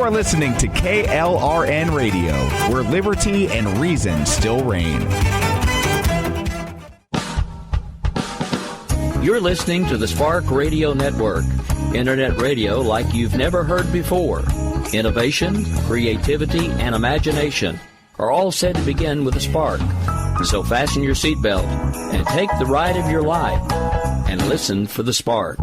are listening to KLRN Radio, where liberty and reason still reign. You're listening to the Spark Radio Network, internet radio like you've never heard before. Innovation, creativity, and imagination are all said to begin with a spark. So fasten your seatbelt and take the ride of your life and listen for the spark.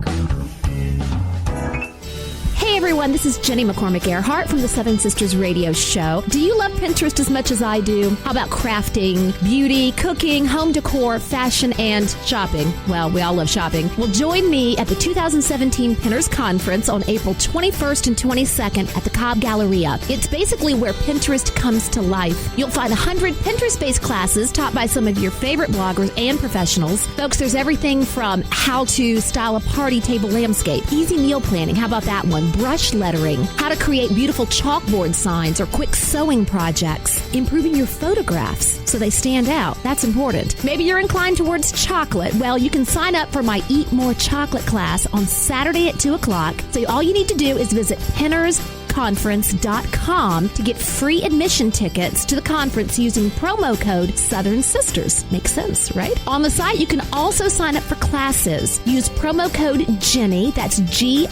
Hey everyone, this is Jenny McCormick Earhart from the Seven Sisters Radio Show. Do you love Pinterest as much as I do? How about crafting, beauty, cooking, home decor, fashion, and shopping? Well, we all love shopping. Well, join me at the 2017 Pinners Conference on April 21st and 22nd at the Cobb Galleria. It's basically where Pinterest comes to life. You'll find 100 Pinterest-based classes taught by some of your favorite bloggers and professionals. Folks, there's everything from how to style a party table landscape, easy meal planning, how about that one, brush lettering, how to create beautiful chalkboard signs or quick sewing projects, improving your photographs so they stand out. That's important. Maybe you're inclined towards chocolate. Well, you can sign up for my Eat More Chocolate class on Saturday at 2 o'clock. So all you need to do is visit pinnersconference.com to get free admission tickets to the conference using promo code Southern Sisters. Makes sense, right? On the site, you can also sign up for classes. Use promo code Jenny, that's GINNY,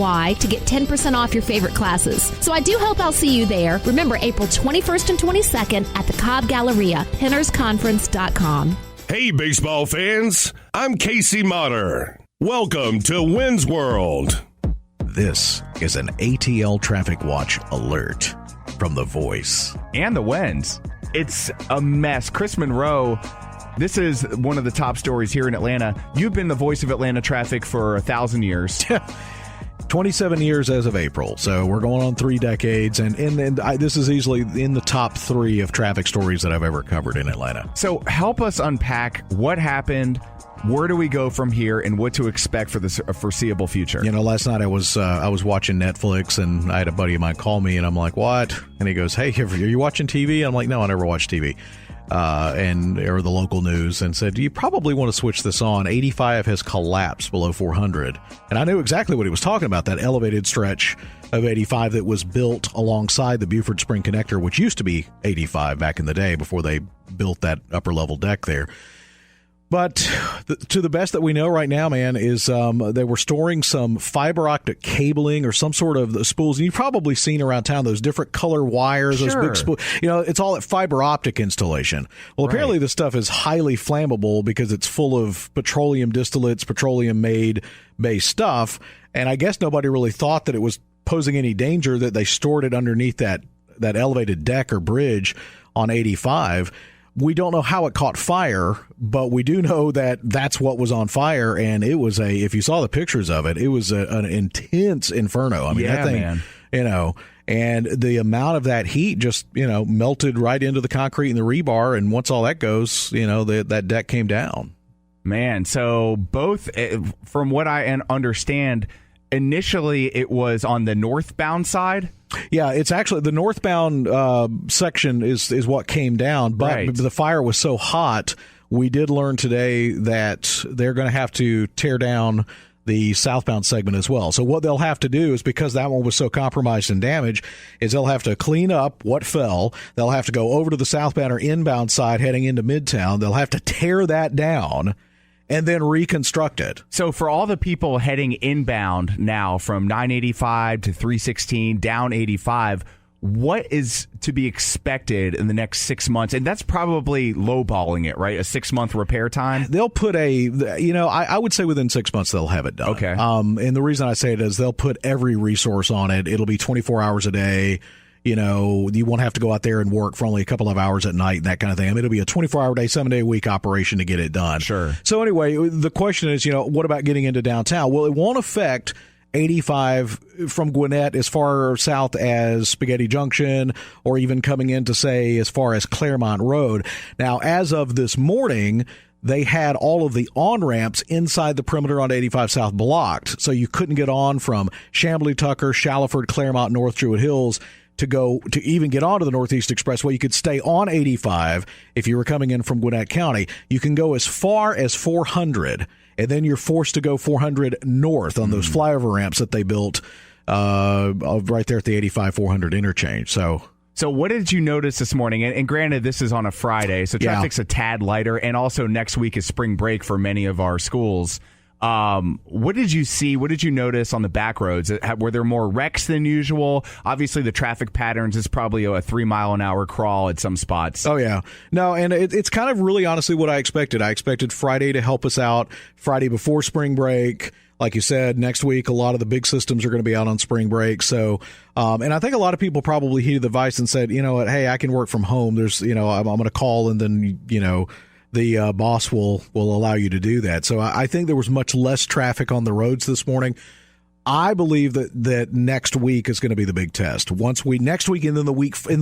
to get 10% off your favorite classes. So I do hope I'll see you there. Remember, April 21st and 22nd at the Cobb Galleria, pinnersconference.com. Hey, baseball fans, I'm Casey Motter. Welcome to Wenz World. This is an ATL Traffic Watch alert from The Voice. And the Wenz. It's a mess. Chris Monroe, this is one of the top stories here in Atlanta. You've been the voice of Atlanta traffic for 1,000 years. 27 years as of April, so we're going on 3 decades, and this is easily in the top 3 of traffic stories that I've ever covered in Atlanta. So help us unpack what happened, where do we go from here, and what to expect for the foreseeable future. You know, last night I was watching Netflix, and I had a buddy of mine call me, and I'm like, what? And he goes, hey, are you watching TV? I'm like, no, I never watch TV. Or the local news, and said, you probably want to switch this on. 85 has collapsed below 400. And I knew exactly what he was talking about, that elevated stretch of 85 that was built alongside the Buford Spring Connector, which used to be 85 back in the day before they built that upper level deck there. But to the best that we know right now, man, is they were storing some fiber optic cabling or some sort of spools. And you've probably seen around town those different color wires, sure. Those big spools. You know, it's all that fiber optic installation. Well, apparently this stuff is highly flammable because it's full of petroleum distillates, petroleum-made based stuff. And I guess nobody really thought that it was posing any danger that they stored it underneath that elevated deck or bridge on 85. We don't know how it caught fire, but we do know that that's what was on fire, and it was if you saw the pictures of it, it was an intense inferno. I mean, that thing, man. You know, and the amount of that heat just, you know, melted right into the concrete and the rebar, and once all that goes, you know, that deck came down. Man, so both, from what I understand, initially it was on the northbound side. Yeah, it's actually the northbound section is what came down, but the fire was so hot, we did learn today that they're going to have to tear down the southbound segment as well. So what they'll have to do is, because that one was so compromised and damaged, is they'll have to clean up what fell. They'll have to go over to the southbound or inbound side heading into Midtown. They'll have to tear that down and then reconstruct it. So for all the people heading inbound now from 985 to 316 down 85, what is to be expected in the next 6 months? And that's probably lowballing it, right? A 6-month repair time? They'll put I would say within 6 months they'll have it done. Okay. And the reason I say it is they'll put every resource on it. It'll be 24 hours a day. You know, you won't have to go out there and work for only a couple of hours at night and that kind of thing. I mean, it'll be a 24-hour day, 7-day-a-week operation to get it done. Sure. So anyway, the question is, you know, what about getting into downtown? Well, it won't affect 85 from Gwinnett as far south as Spaghetti Junction, or even coming into, say, as far as Claremont Road. Now, as of this morning, they had all of the on-ramps inside the perimeter on 85 South blocked, so you couldn't get on from Chamblee, Tucker, Shallowford, Claremont, North Druid Hills to even get onto the Northeast Expressway. You could stay on 85 if you were coming in from Gwinnett County. You can go as far as 400, and then you're forced to go 400 north on those flyover ramps that they built right there at the 85-400 interchange. So what did you notice this morning? And granted, this is on a Friday, so traffic's a tad lighter, and also next week is spring break for many of our schools. What did you see? What did you notice on the back roads? Were there more wrecks than usual? Obviously, the traffic patterns is probably a 3-mile-an-hour crawl at some spots. Oh, yeah. No, and it's kind of really honestly what I expected. I expected Friday to help us out, Friday before spring break. Like you said, next week, a lot of the big systems are going to be out on spring break. So, and I think a lot of people probably heeded the advice and said, you know what, hey, I can work from home. There's, I'm going to call, and then, the boss will allow you to do that. So I think there was much less traffic on the roads this morning. I believe that next week is going to be the big test. Next week and then the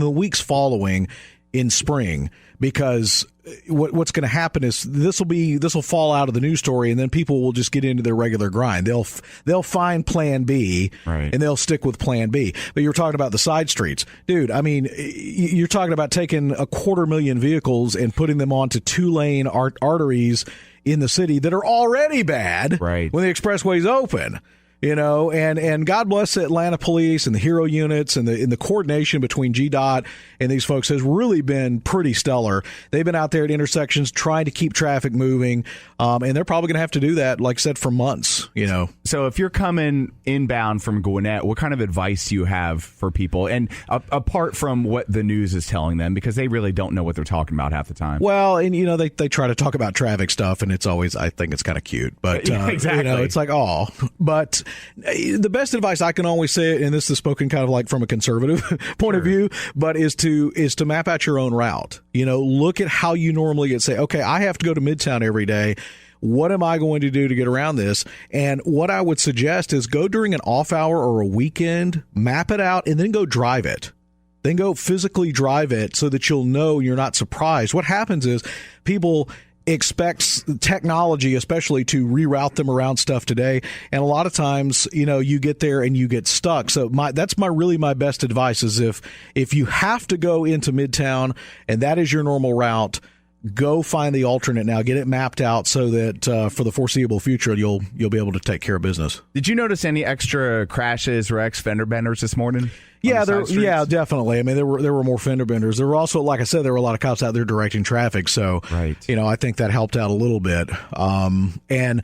weeks following in spring, because what's going to happen is this will fall out of the news story, and then people will just get into their regular grind. They'll find Plan B, right, and they'll stick with Plan B. But you're talking about the side streets, dude. I mean, you're talking about taking 250,000 vehicles and putting them onto 2-lane arteries in the city that are already bad, right, when the expressway's open. And God bless the Atlanta police and the hero units, and the coordination between GDOT and these folks has really been pretty stellar. They've been out there at intersections trying to keep traffic moving, and they're probably going to have to do that, like I said, for months. So if you're coming inbound from Gwinnett, what kind of advice do you have for people? And apart from what the news is telling them, because they really don't know what they're talking about half the time. Well, and they try to talk about traffic stuff, and it's always, I think it's kind of cute, but exactly, it's like, oh, but the best advice I can always say, and this is spoken kind of like from a conservative point of view, but is to map out your own route. Look at how you normally get, say, okay, I have to go to Midtown every day. What am I going to do to get around this? And what I would suggest is go during an off hour or a weekend, map it out, and then go drive it. Then go physically drive it so that you'll know you're not surprised. What happens is people expects technology, especially, to reroute them around stuff today, and a lot of times, you get there and you get stuck. So that's my best advice is if you have to go into Midtown and that is your normal route, go find the alternate now. Get it mapped out so that for the foreseeable future, you'll be able to take care of business. Did you notice any extra crashes, wrecks, fender benders this morning? Yeah, definitely. I mean, there were more fender benders. There were also, like I said, there were a lot of cops out there directing traffic. So, right, I think that helped out a little bit. And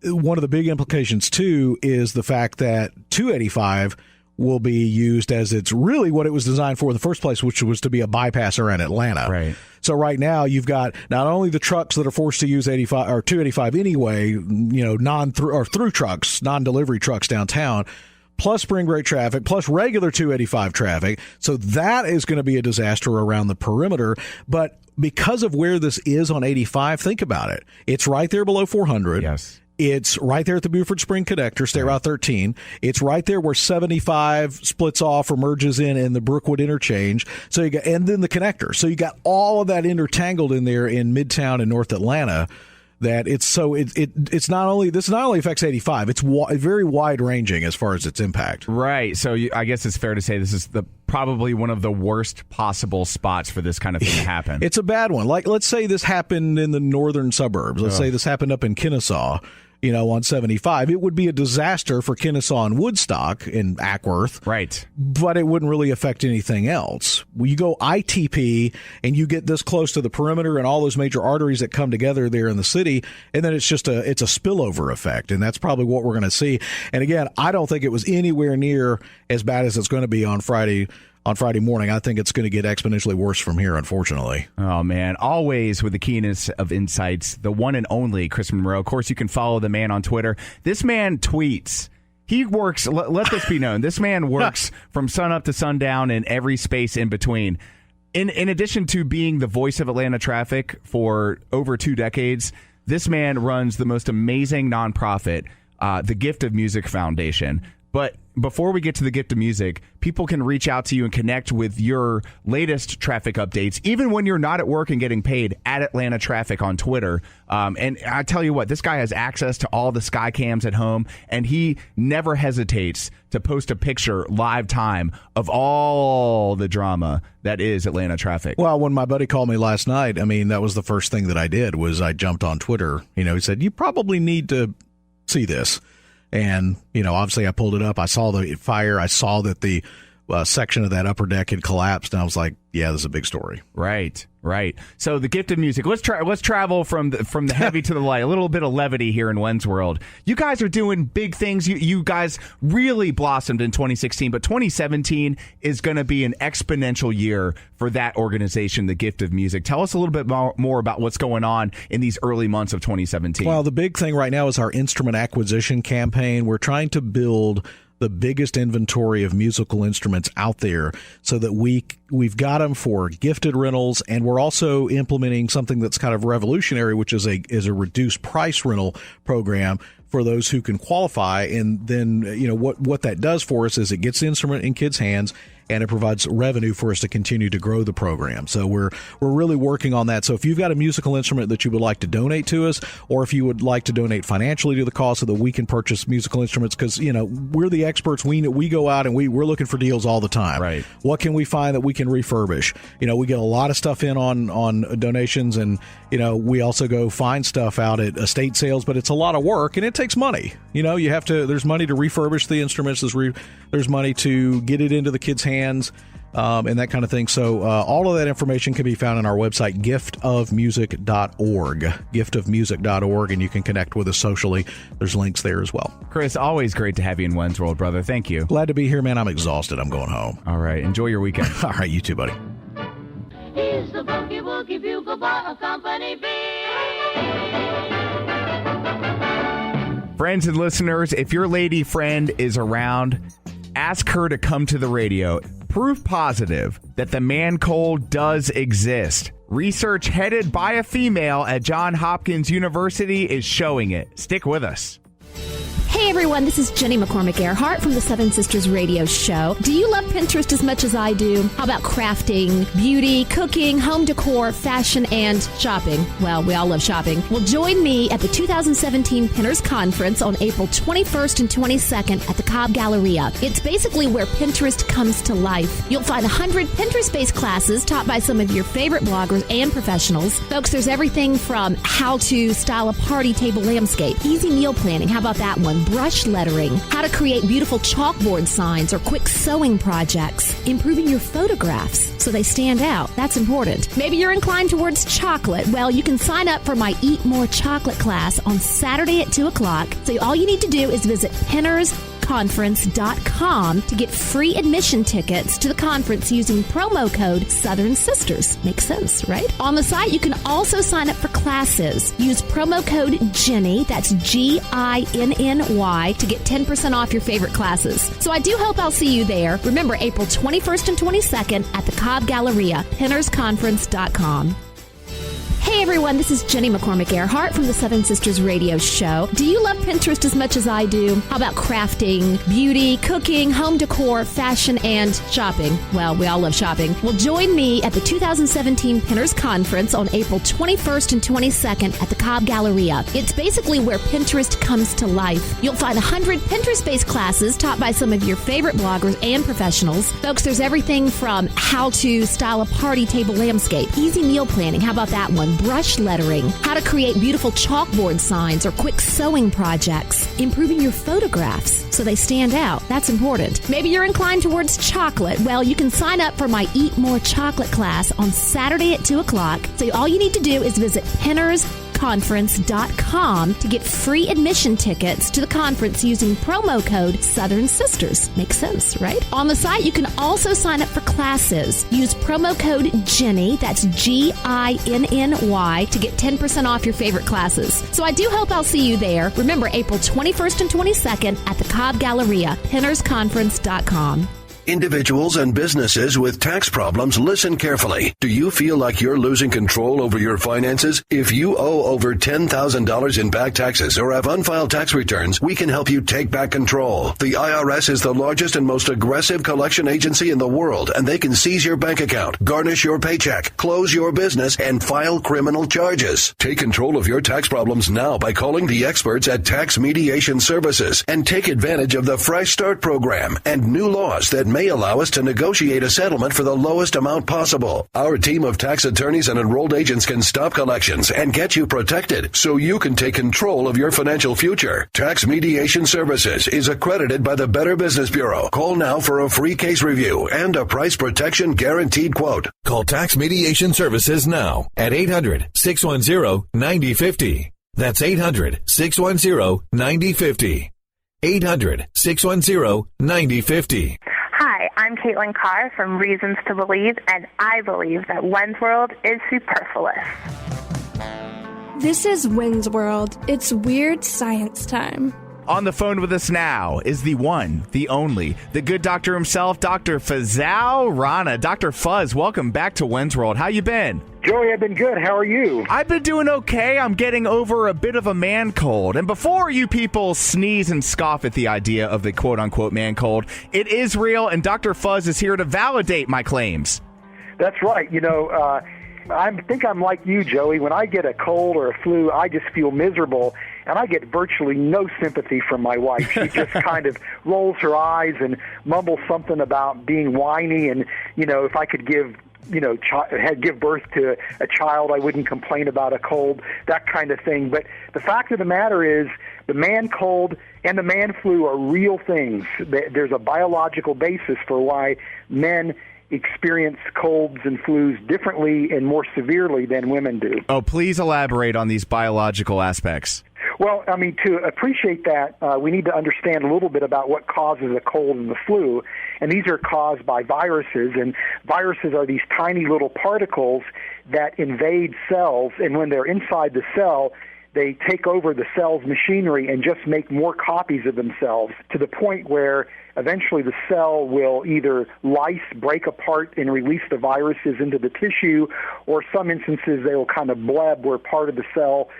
one of the big implications too is the fact that 285 will be used as it's really what it was designed for in the first place, which was to be a bypass around Atlanta. Right. So right now you've got not only the trucks that are forced to use 85 or 285 anyway, through trucks, non-delivery trucks downtown, plus spring break traffic, plus regular 285 traffic. So that is going to be a disaster around the perimeter. But because of where this is on 85, think about it. It's right there below 400. Yes. It's right there at the Buford Spring Connector, State Route 13. It's right there where 75 splits off or merges in the Brookwood interchange. So and then the connector. So you got all of that intertangled in there in Midtown and North Atlanta. That it's not only affects 85. It's very wide ranging as far as its impact. Right. So I guess it's fair to say this is probably one of the worst possible spots for this kind of thing to happen. It's a bad one. Like, let's say this happened in the northern suburbs. Let's say this happened up in Kennesaw, on 75. It would be a disaster for Kennesaw and Woodstock in Ackworth. Right. But it wouldn't really affect anything else. When you go ITP and you get this close to the perimeter and all those major arteries that come together there in the city, and then it's a spillover effect, and that's probably what we're going to see. And again, I don't think it was anywhere near as bad as it's going to be on Friday morning. I think it's going to get exponentially worse from here, unfortunately. Oh, man. Always with the keenness of insights, the one and only Chris Monroe. Of course, you can follow the man on Twitter. This man tweets. He works, let this be known, this man works from sunup to sundown in every space in between. In addition to being the voice of Atlanta traffic for over 2 decades, this man runs the most amazing nonprofit, the Gift of Music Foundation. But before we get to the Gift of Music, people can reach out to you and connect with your latest traffic updates, even when you're not at work and getting paid, at Atlanta Traffic on Twitter. And I tell you what, this guy has access to all the sky cams at home, and he never hesitates to post a picture live time of all the drama that is Atlanta traffic. Well, when my buddy called me last night, I mean, that was the first thing that I did was I jumped on Twitter. He said, you probably need to see this. And, obviously I pulled it up. I saw the fire. I saw that the section of that upper deck had collapsed. And I was like, yeah, this is a big story. Right. So the gift of music. Let's travel from the heavy to the light. A little bit of levity here in Wenz World. You guys are doing big things. You guys really blossomed in 2016, but 2017 is going to be an exponential year for that organization, the Gift of Music. Tell us a little bit more about what's going on in these early months of 2017. Well, the big thing right now is our instrument acquisition campaign. We're trying to build the biggest inventory of musical instruments out there so that we've got them for gifted rentals, and we're also implementing something that's kind of revolutionary, which is a reduced price rental program for those who can qualify. And then, what that does for us is it gets the instrument in kids' hands, and it provides revenue for us to continue to grow the program. So we're really working on that. So if you've got a musical instrument that you would like to donate to us, or if you would like to donate financially to the cause so that we can purchase musical instruments, because we're the experts. We go out and we're looking for deals all the time. Right. What can we find that we can refurbish? We get a lot of stuff in on donations, and we also go find stuff out at estate sales, but it's a lot of work and it takes money. You have to. There's money to refurbish the instruments. There's money to get it into the kids' hands. And that kind of thing. So all of that information can be found on our website, giftofmusic.org, giftofmusic.org, and you can connect with us socially. There's links there as well. Chris, always great to have you in Wenz World, brother. Thank you. Glad to be here, man. I'm exhausted. I'm going home. All right. Enjoy your weekend. All right. You too, buddy. He's the boogie woogie bugle boy of Company B. Friends and listeners, if your lady friend is around, ask her to come to the radio. Proof positive that the man cold does exist. Research headed by a female at Johns Hopkins University is showing it. Stick with us. Hey everyone, this is Jenny McCormick Earhart from the Seven Sisters Radio Show. Do you love Pinterest as much as I do? How about crafting, beauty, cooking, home decor, fashion, and shopping? Well, we all love shopping. Well, join me at the 2017 Pinners Conference on April 21st and 22nd at the Cobb Galleria. It's basically where Pinterest comes to life. You'll find 100 Pinterest-based classes taught by some of your favorite bloggers and professionals. Folks, there's everything from how to style a party table landscape, easy meal planning, how about that one? Brush lettering, how to create beautiful chalkboard signs or quick sewing projects, improving your photographs so they stand out. That's important. Maybe you're inclined towards chocolate. Well, you can sign up for my Eat More Chocolate class on Saturday at 2 o'clock. So all you need to do is visit pinnersconference.com to get free admission tickets to the conference using promo code Southern Sisters. Makes sense, right? On the site, you can also sign up for classes. Use promo code Jenny, that's GINNY, to get 10% off your favorite classes. So I do hope I'll see you there. Remember, April 21st and 22nd at the Cobb Galleria, pinnersconference.com. Hey everyone, this is Jenny McCormick Earhart from the Seven Sisters Radio Show. Do you love Pinterest as much as I do? How about crafting, beauty, cooking, home decor, fashion, and shopping? Well, we all love shopping. Well, join me at the 2017 Pinners Conference on April 21st and 22nd at the Cobb Galleria. It's basically where Pinterest comes to life. You'll find 100 Pinterest-based classes taught by some of your favorite bloggers and professionals. Folks, there's everything from how to style a party table landscape, easy meal planning, how about that one? Brush lettering, how to create beautiful chalkboard signs or quick sewing projects, improving your photographs so they stand out. That's important. Maybe you're inclined towards chocolate. Well, you can sign up for my Eat More Chocolate class on Saturday at 2 o'clock. So all you need to do is visit pinnersconference.com to get free admission tickets to the conference using promo code Southern Sisters. Makes sense, right? On the site, you can also sign up for classes. Use promo code Jenny, that's GINNY, to get 10% off your favorite classes. So I do hope I'll see you there. Remember, April 21st and 22nd at the Cobb Galleria, pinnersconference.com. Individuals and businesses with tax problems, listen carefully. Do you feel like you're losing control over your finances? If you owe over $10,000 in back taxes or have unfiled tax returns, we can help you take back control. The IRS is the largest and most aggressive collection agency in the world, and they can seize your bank account, garnish your paycheck, close your business, and file criminal charges. Take control of your tax problems now by calling the experts at Tax Mediation Services and take advantage of the Fresh Start program and new laws that may allow us to negotiate a settlement for the lowest amount possible. Our team of tax attorneys and enrolled agents can stop collections and get you protected so you can take control of your financial future. Tax Mediation Services is accredited by the Better Business Bureau. Call now for a free case review and a price protection guaranteed quote. Call Tax Mediation Services now at 800-610-9050. That's 800-610-9050. 800-610-9050. Hi, I'm Caitlin Carr from Reasons to Believe, and I believe that Wenz World is superfluous. This is Wenz World. It's weird science time. On the phone with us now is the one, the only, the good doctor himself, Dr. Fazal Rana. Dr. Fuzz, welcome back to Wenz World. How you been? Joey, I've been good. How are you? I've been doing okay. I'm getting over a bit of a man cold. And before you people sneeze and scoff at the idea of the quote-unquote man cold, it is real, and Dr. Fuzz is here to validate my claims. That's right. I think I'm like you, Joey. When I get a cold or a flu, I just feel miserable, and I get virtually no sympathy from my wife. She just kind of rolls her eyes and mumbles something about being whiny, and, if I could give birth to a child, I wouldn't complain about a cold, that kind of thing. But the fact of the matter is the man cold and the man flu are real things. There's a biological basis for why men experience colds and flus differently and more severely than women do. Oh, please elaborate on these biological aspects. Well, to appreciate that, we need to understand a little bit about what causes a cold and the flu. And these are caused by viruses. And viruses are these tiny little particles that invade cells. And when they're inside the cell, they take over the cell's machinery and just make more copies of themselves to the point where eventually the cell will either lyse, break apart, and release the viruses into the tissue, or some instances they will kind of bleb where part of the cell,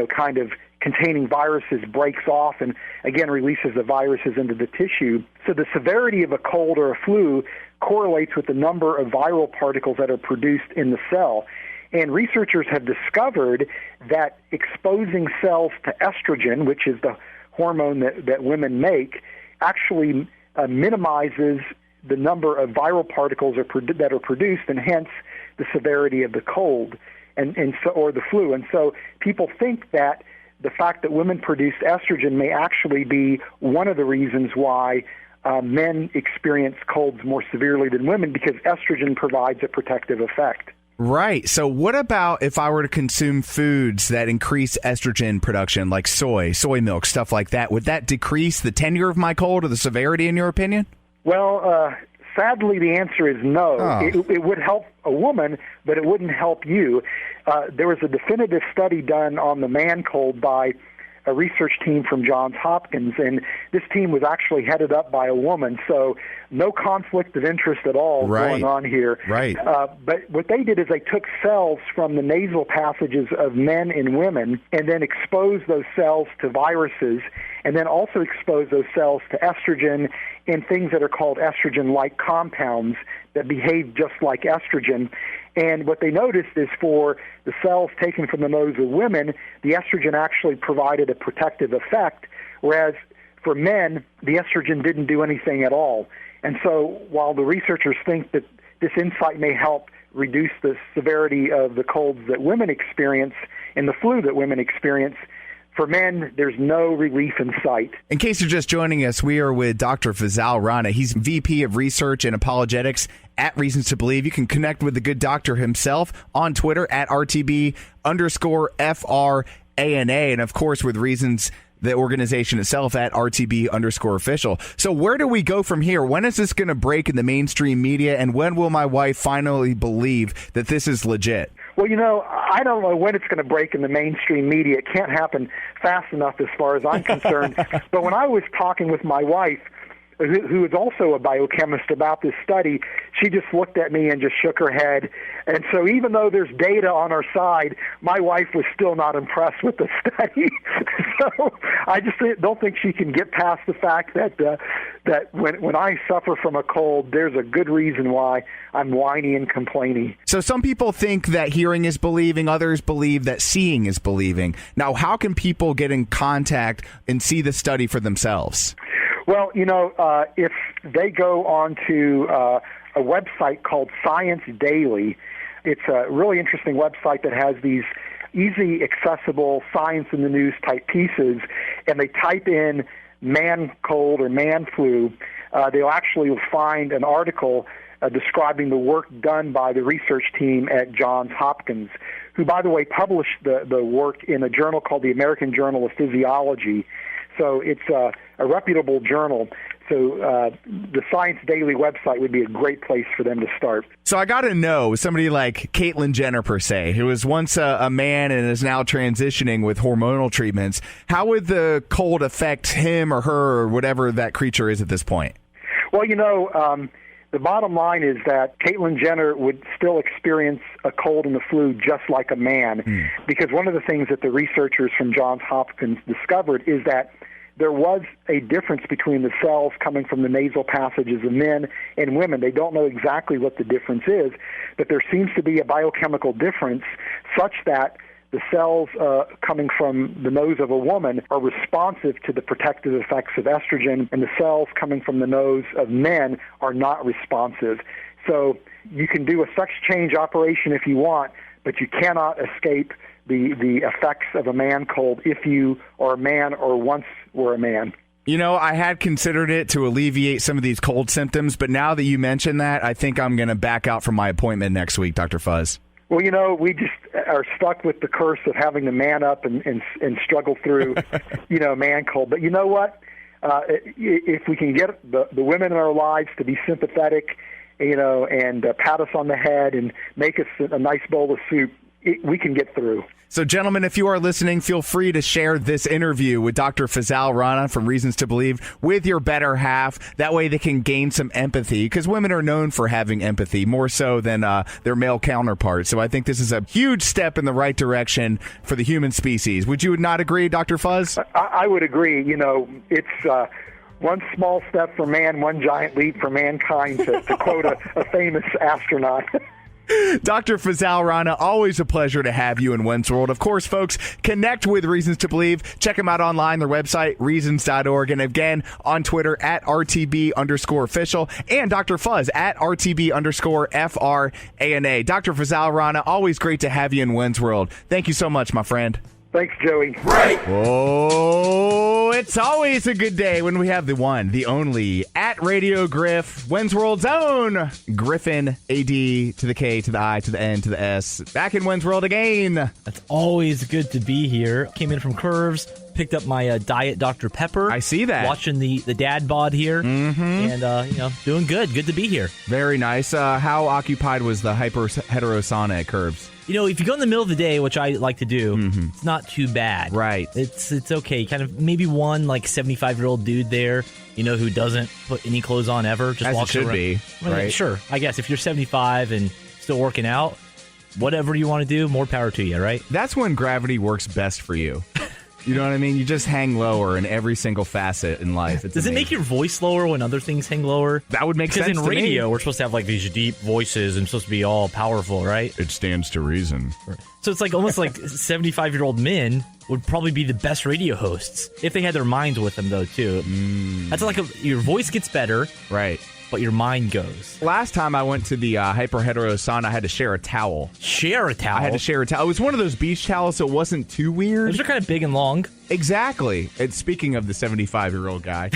kind of containing viruses breaks off and, again, releases the viruses into the tissue. So the severity of a cold or a flu correlates with the number of viral particles that are produced in the cell. And researchers have discovered that exposing cells to estrogen, which is the hormone that women make, actually minimizes the number of viral particles that are produced, and hence the severity of the cold or the flu. And so people think that the fact that women produce estrogen may actually be one of the reasons why men experience colds more severely than women, because estrogen provides a protective effect. Right. So what about if I were to consume foods that increase estrogen production, like soy milk, stuff like that? Would that decrease the tenure of my cold or the severity, in your opinion? Well, sadly, the answer is no. Oh. It would help a woman, but it wouldn't help you. There was a definitive study done on the man cold by a research team from Johns Hopkins, and this team was actually headed up by a woman, so no conflict of interest at all going on here. Right. But what they did is they took cells from the nasal passages of men and women and then exposed those cells to viruses, and then also exposed those cells to estrogen and things that are called estrogen-like compounds that behave just like estrogen. And what they noticed is for the cells taken from the nose of women, the estrogen actually provided a protective effect, whereas for men, the estrogen didn't do anything at all. And so while the researchers think that this insight may help reduce the severity of the colds that women experience and the flu that women experience, for men, there's no relief in sight. In case you're just joining us, we are with Dr. Fazal Rana. He's VP of Research and Apologetics at Reasons to Believe. You can connect with the good doctor himself on Twitter at RTB_FRANA. And, of course, with Reasons, the organization itself, at RTB_official. So where do we go from here? When is this going to break in the mainstream media? And when will my wife finally believe that this is legit? Well, I don't know when it's going to break in the mainstream media. It can't happen fast enough as far as I'm concerned. But when I was talking with my wife, who is also a biochemist, about this study, she just looked at me and just shook her head. And so even though there's data on our side, my wife was still not impressed with the study. So I just don't think she can get past the fact that when I suffer from a cold, there's a good reason why I'm whiny and complaining. So some people think that hearing is believing, others believe that seeing is believing. Now, how can people get in contact and see the study for themselves? Well, if they go onto a website called Science Daily, it's a really interesting website that has these easy, accessible science in the news type pieces, and they type in man cold or man flu, they'll actually find an article describing the work done by the research team at Johns Hopkins, who, by the way, published the work in a journal called the American Journal of Physiology. So it's a reputable journal. So the Science Daily website would be a great place for them to start. So I got to know somebody like Caitlyn Jenner, per se, who was once a man and is now transitioning with hormonal treatments. How would the cold affect him or her or whatever that creature is at this point? Well, the bottom line is that Caitlyn Jenner would still experience a cold and the flu just like a man, because one of the things that the researchers from Johns Hopkins discovered is that there was a difference between the cells coming from the nasal passages of men and women. They don't know exactly what the difference is, but there seems to be a biochemical difference such that the cells coming from the nose of a woman are responsive to the protective effects of estrogen, and the cells coming from the nose of men are not responsive. So you can do a sex change operation if you want, but you cannot escape the effects of a man cold if you are a man or once were a man. I had considered it to alleviate some of these cold symptoms, but now that you mention that, I think I'm going to back out from my appointment next week, Dr. Fuzz. Well, we just are stuck with the curse of having to man up and struggle through, man cold. But you know what? If we can get the women in our lives to be sympathetic, and pat us on the head and make us a nice bowl of soup, we can get through. So, gentlemen, if you are listening, feel free to share this interview with Dr. Fazal Rana from Reasons to Believe with your better half. That way they can gain some empathy, because women are known for having empathy, more so than their male counterparts. So I think this is a huge step in the right direction for the human species. Would you not agree, Dr. Fuzz? I would agree. It's one small step for man, one giant leap for mankind, to quote a famous astronaut. Dr. Fazal Rana, always a pleasure to have you in Wenz World. Of course, folks, connect with Reasons to Believe. Check them out online, their website, reasons.org. And again, on Twitter, at @RTB_official. And Dr. Fuzz, at @RTB_FRANA. Dr. Fazal Rana, always great to have you in Wenz World. Thank you so much, my friend. Thanks, Joey. Right. Oh, it's always a good day when we have the one, the only, at Radio Griff, Wenz World's own Griffin, A-D to the K to the I to the N to the S. Back in Wenz World again. It's always good to be here. Came in from Curves, picked up my Diet Dr. Pepper. I see that. Watching the dad bod here. Mm-hmm. And, doing good. Good to be here. Very nice. How occupied was the heterosana at Curves? If you go in the middle of the day, which I like to do, it's not too bad. Right. It's okay. Kind of maybe one 75-year-old dude there, who doesn't put any clothes on ever. Just as walks it should around. be. Right. Sure. I guess if you're 75 and still working out, whatever you want to do, more power to you, right? That's when gravity works best for you. You know what I mean? You just hang lower in every single facet in life. Does it make your voice lower when other things hang lower? That would make sense to me. Because in radio, we're supposed to have these deep voices and supposed to be all powerful, right? It stands to reason. So it's almost like 75-year-old men would probably be the best radio hosts if they had their minds with them, though, too. That's your voice gets better. Right. But your mind goes. Last time I went to the hyper hetero sauna, I had to share a towel. Share a towel? I had to share a towel. It was one of those beach towels, so it wasn't too weird. Those are kind of big and long. Exactly. And speaking of the 75-year-old guy,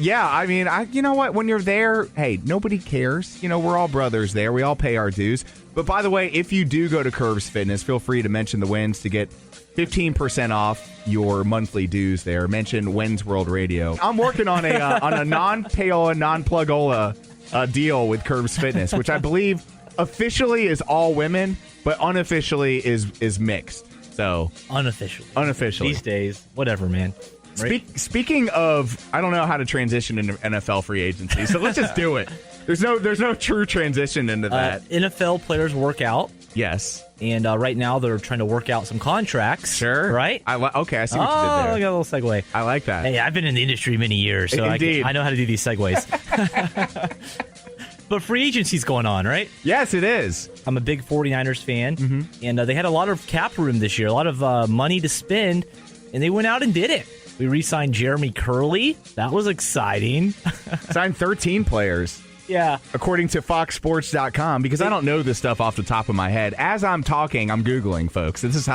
yeah, I mean, you know what? When you're there, hey, nobody cares. We're all brothers there. We all pay our dues. But by the way, if you do go to Curves Fitness, feel free to mention the Wenz to get 15% off your monthly dues there. Mention Wenz World Radio. I'm working on a non-payola, non-plugola deal with Curves Fitness, which I believe officially is all women, but unofficially is mixed. So unofficially these days, whatever, man. Right? Speaking of, I don't know how to transition into NFL free agency, so let's just do it. There's no true transition into that. NFL players work out. Yes. And right now they're trying to work out some contracts. Sure. Right? Okay, I see what you did there. I got a little segue. I like that. Hey, I've been in the industry many years, so I know how to do these segues. But free agency's going on, right? Yes, it is. I'm a big 49ers fan, and they had a lot of cap room this year, a lot of money to spend, and they went out and did it. We re-signed Jeremy Curley. That was exciting. Signed 13 players. Yeah. According to FoxSports.com, because I don't know this stuff off the top of my head. As I'm talking, I'm Googling, folks. This is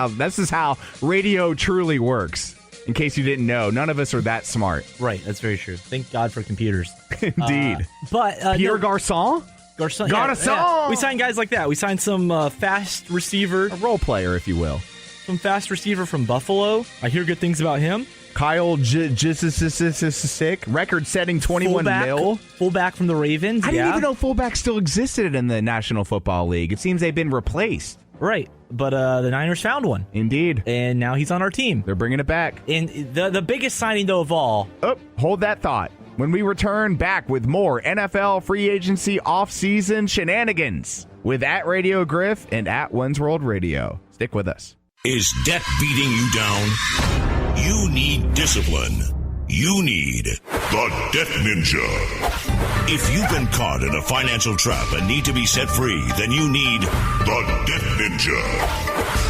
how radio truly works. In case you didn't know, none of us are that smart. Right, that's very true. Thank God for computers. Indeed. Pierre Garçon? Garçon. Yeah. We signed guys like that. We signed some fast receiver. A role player, if you will. Some fast receiver from Buffalo. I hear good things about him. Kyle Jisik, record-setting 21 mil. Fullback from the Ravens. I didn't even know fullback still existed in the National Football League. It seems they've been replaced. Right, but the Niners found one. Indeed. And now he's on our team. They're bringing it back. And the biggest signing, though, of all... Oh, hold that thought. When we return back with more NFL free agency off-season shenanigans with at Radio Griff and at Wenz World Radio. Stick with us. Is debt beating you down? You need discipline. You need the Debt Ninja. If you've been caught in a financial trap and need to be set free, then you need the Debt Ninja.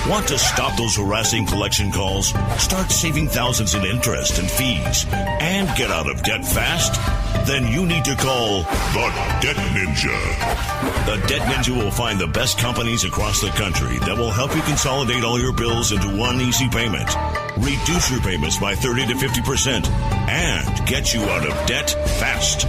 Want to stop those harassing collection calls? Start saving thousands in interest and fees and get out of debt fast? Then you need to call the Debt Ninja. The Debt Ninja will find the best companies across the country that will help you consolidate all your bills into one easy payment, reduce your payments by 30 to 50%, and get you out of debt fast.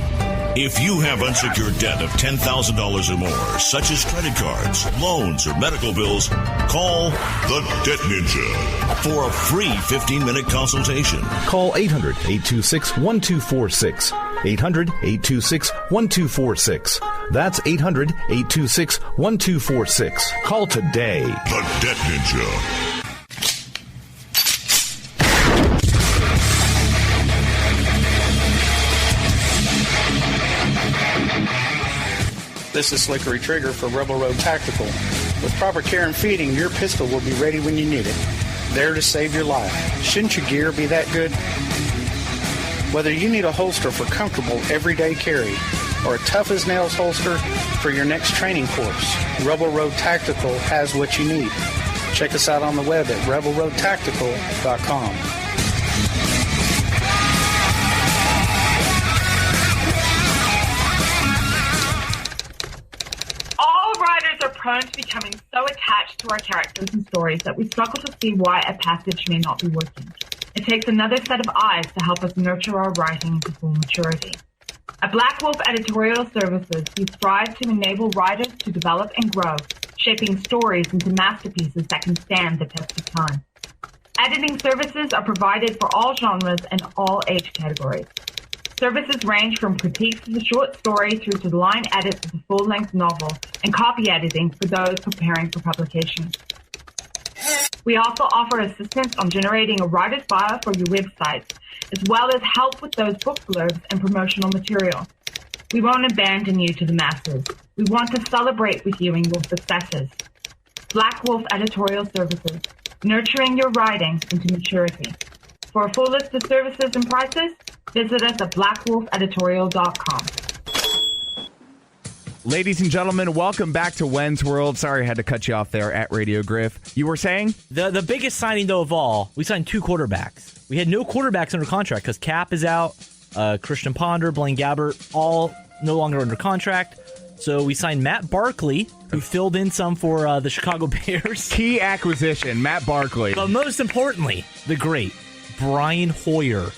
If you have unsecured debt of $10,000 or more, such as credit cards, loans, or medical bills, call the Debt Ninja for a free 15-minute consultation. Call 800-826-1246. 800-826-1246. That's 800-826-1246. Call today. The Debt Ninja. This is Slickery Trigger for Rebel Road Tactical. With proper care and feeding, your pistol will be ready when you need it. There to save your life. Shouldn't your gear be that good? Whether you need a holster for comfortable everyday carry or a tough-as-nails holster for your next training course, Rebel Road Tactical has what you need. Check us out on the web at rebelroadtactical.com. Prone to becoming so attached to our characters and stories that we struggle to see why a passage may not be working. It takes another set of eyes to help us nurture our writing into full maturity. At Black Wolf Editorial Services, we strive to enable writers to develop and grow, shaping stories into masterpieces that can stand the test of time. Editing services are provided for all genres and all age categories. Services range from critiques of the short story through to line edits of the full-length novel and copy editing for those preparing for publication. We also offer assistance on generating a writer's bio for your websites, as well as help with those book blurbs and promotional material. We won't abandon you to the masses. We want to celebrate with you in your successes. Black Wolf Editorial Services, nurturing your writing into maturity. For a full list of services and prices, visit us at blackwolfeditorial.com. Ladies and gentlemen, welcome back to Wenz World. Sorry I had to cut you off there at Radio Griff. You were saying? The biggest signing, though, of all, we signed 2 quarterbacks. We had no quarterbacks under contract because Cap is out, Christian Ponder, Blaine Gabbert, all no longer under contract. So we signed Matt Barkley, who filled in some for the Chicago Bears. Key acquisition, Matt Barkley. But most importantly, the great Brian Hoyer.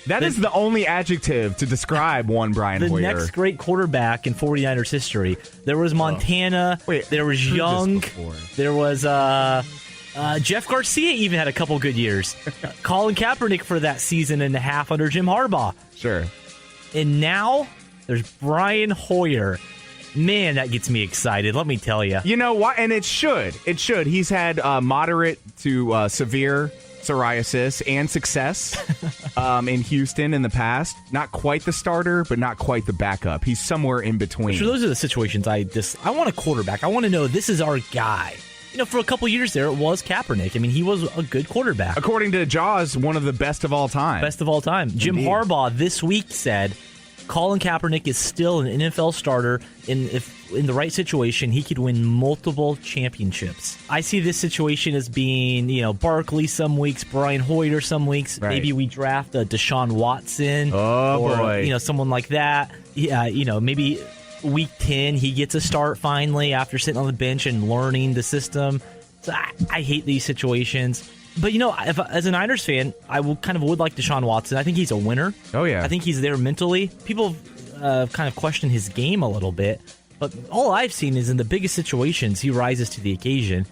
That is the only adjective to describe one Brian Hoyer. The next great quarterback in 49ers history. There was Montana. There was Young. There was Jeff Garcia even had a couple good years. Colin Kaepernick for that season and a half under Jim Harbaugh. Sure. And now there's Brian Hoyer. Man, that gets me excited, let me tell you. You know what? And it should. It should. He's had moderate to severe psoriasis and success in Houston in the past. Not quite the starter, but not quite the backup. He's somewhere in between. So those are the situations I want a quarterback. I want to know this is our guy. You know, for a couple years there, it was Kaepernick. I mean, he was a good quarterback. According to Jaws, one of the best of all time. Best of all time. Jim Harbaugh this week said Colin Kaepernick is still an NFL starter, and if in the right situation, he could win multiple championships. I see this situation as being, Barkley some weeks, Brian Hoyer some weeks. Right. Maybe we draft a Deshaun Watson. Boy. Someone like that. Yeah, maybe week 10 he gets a start finally after sitting on the bench and learning the system. So I hate these situations. But, as a Niners fan, I would like Deshaun Watson. I think he's a winner. Oh, yeah. I think he's there mentally. People kind of question his game a little bit. But all I've seen is in the biggest situations, he rises to the occasion,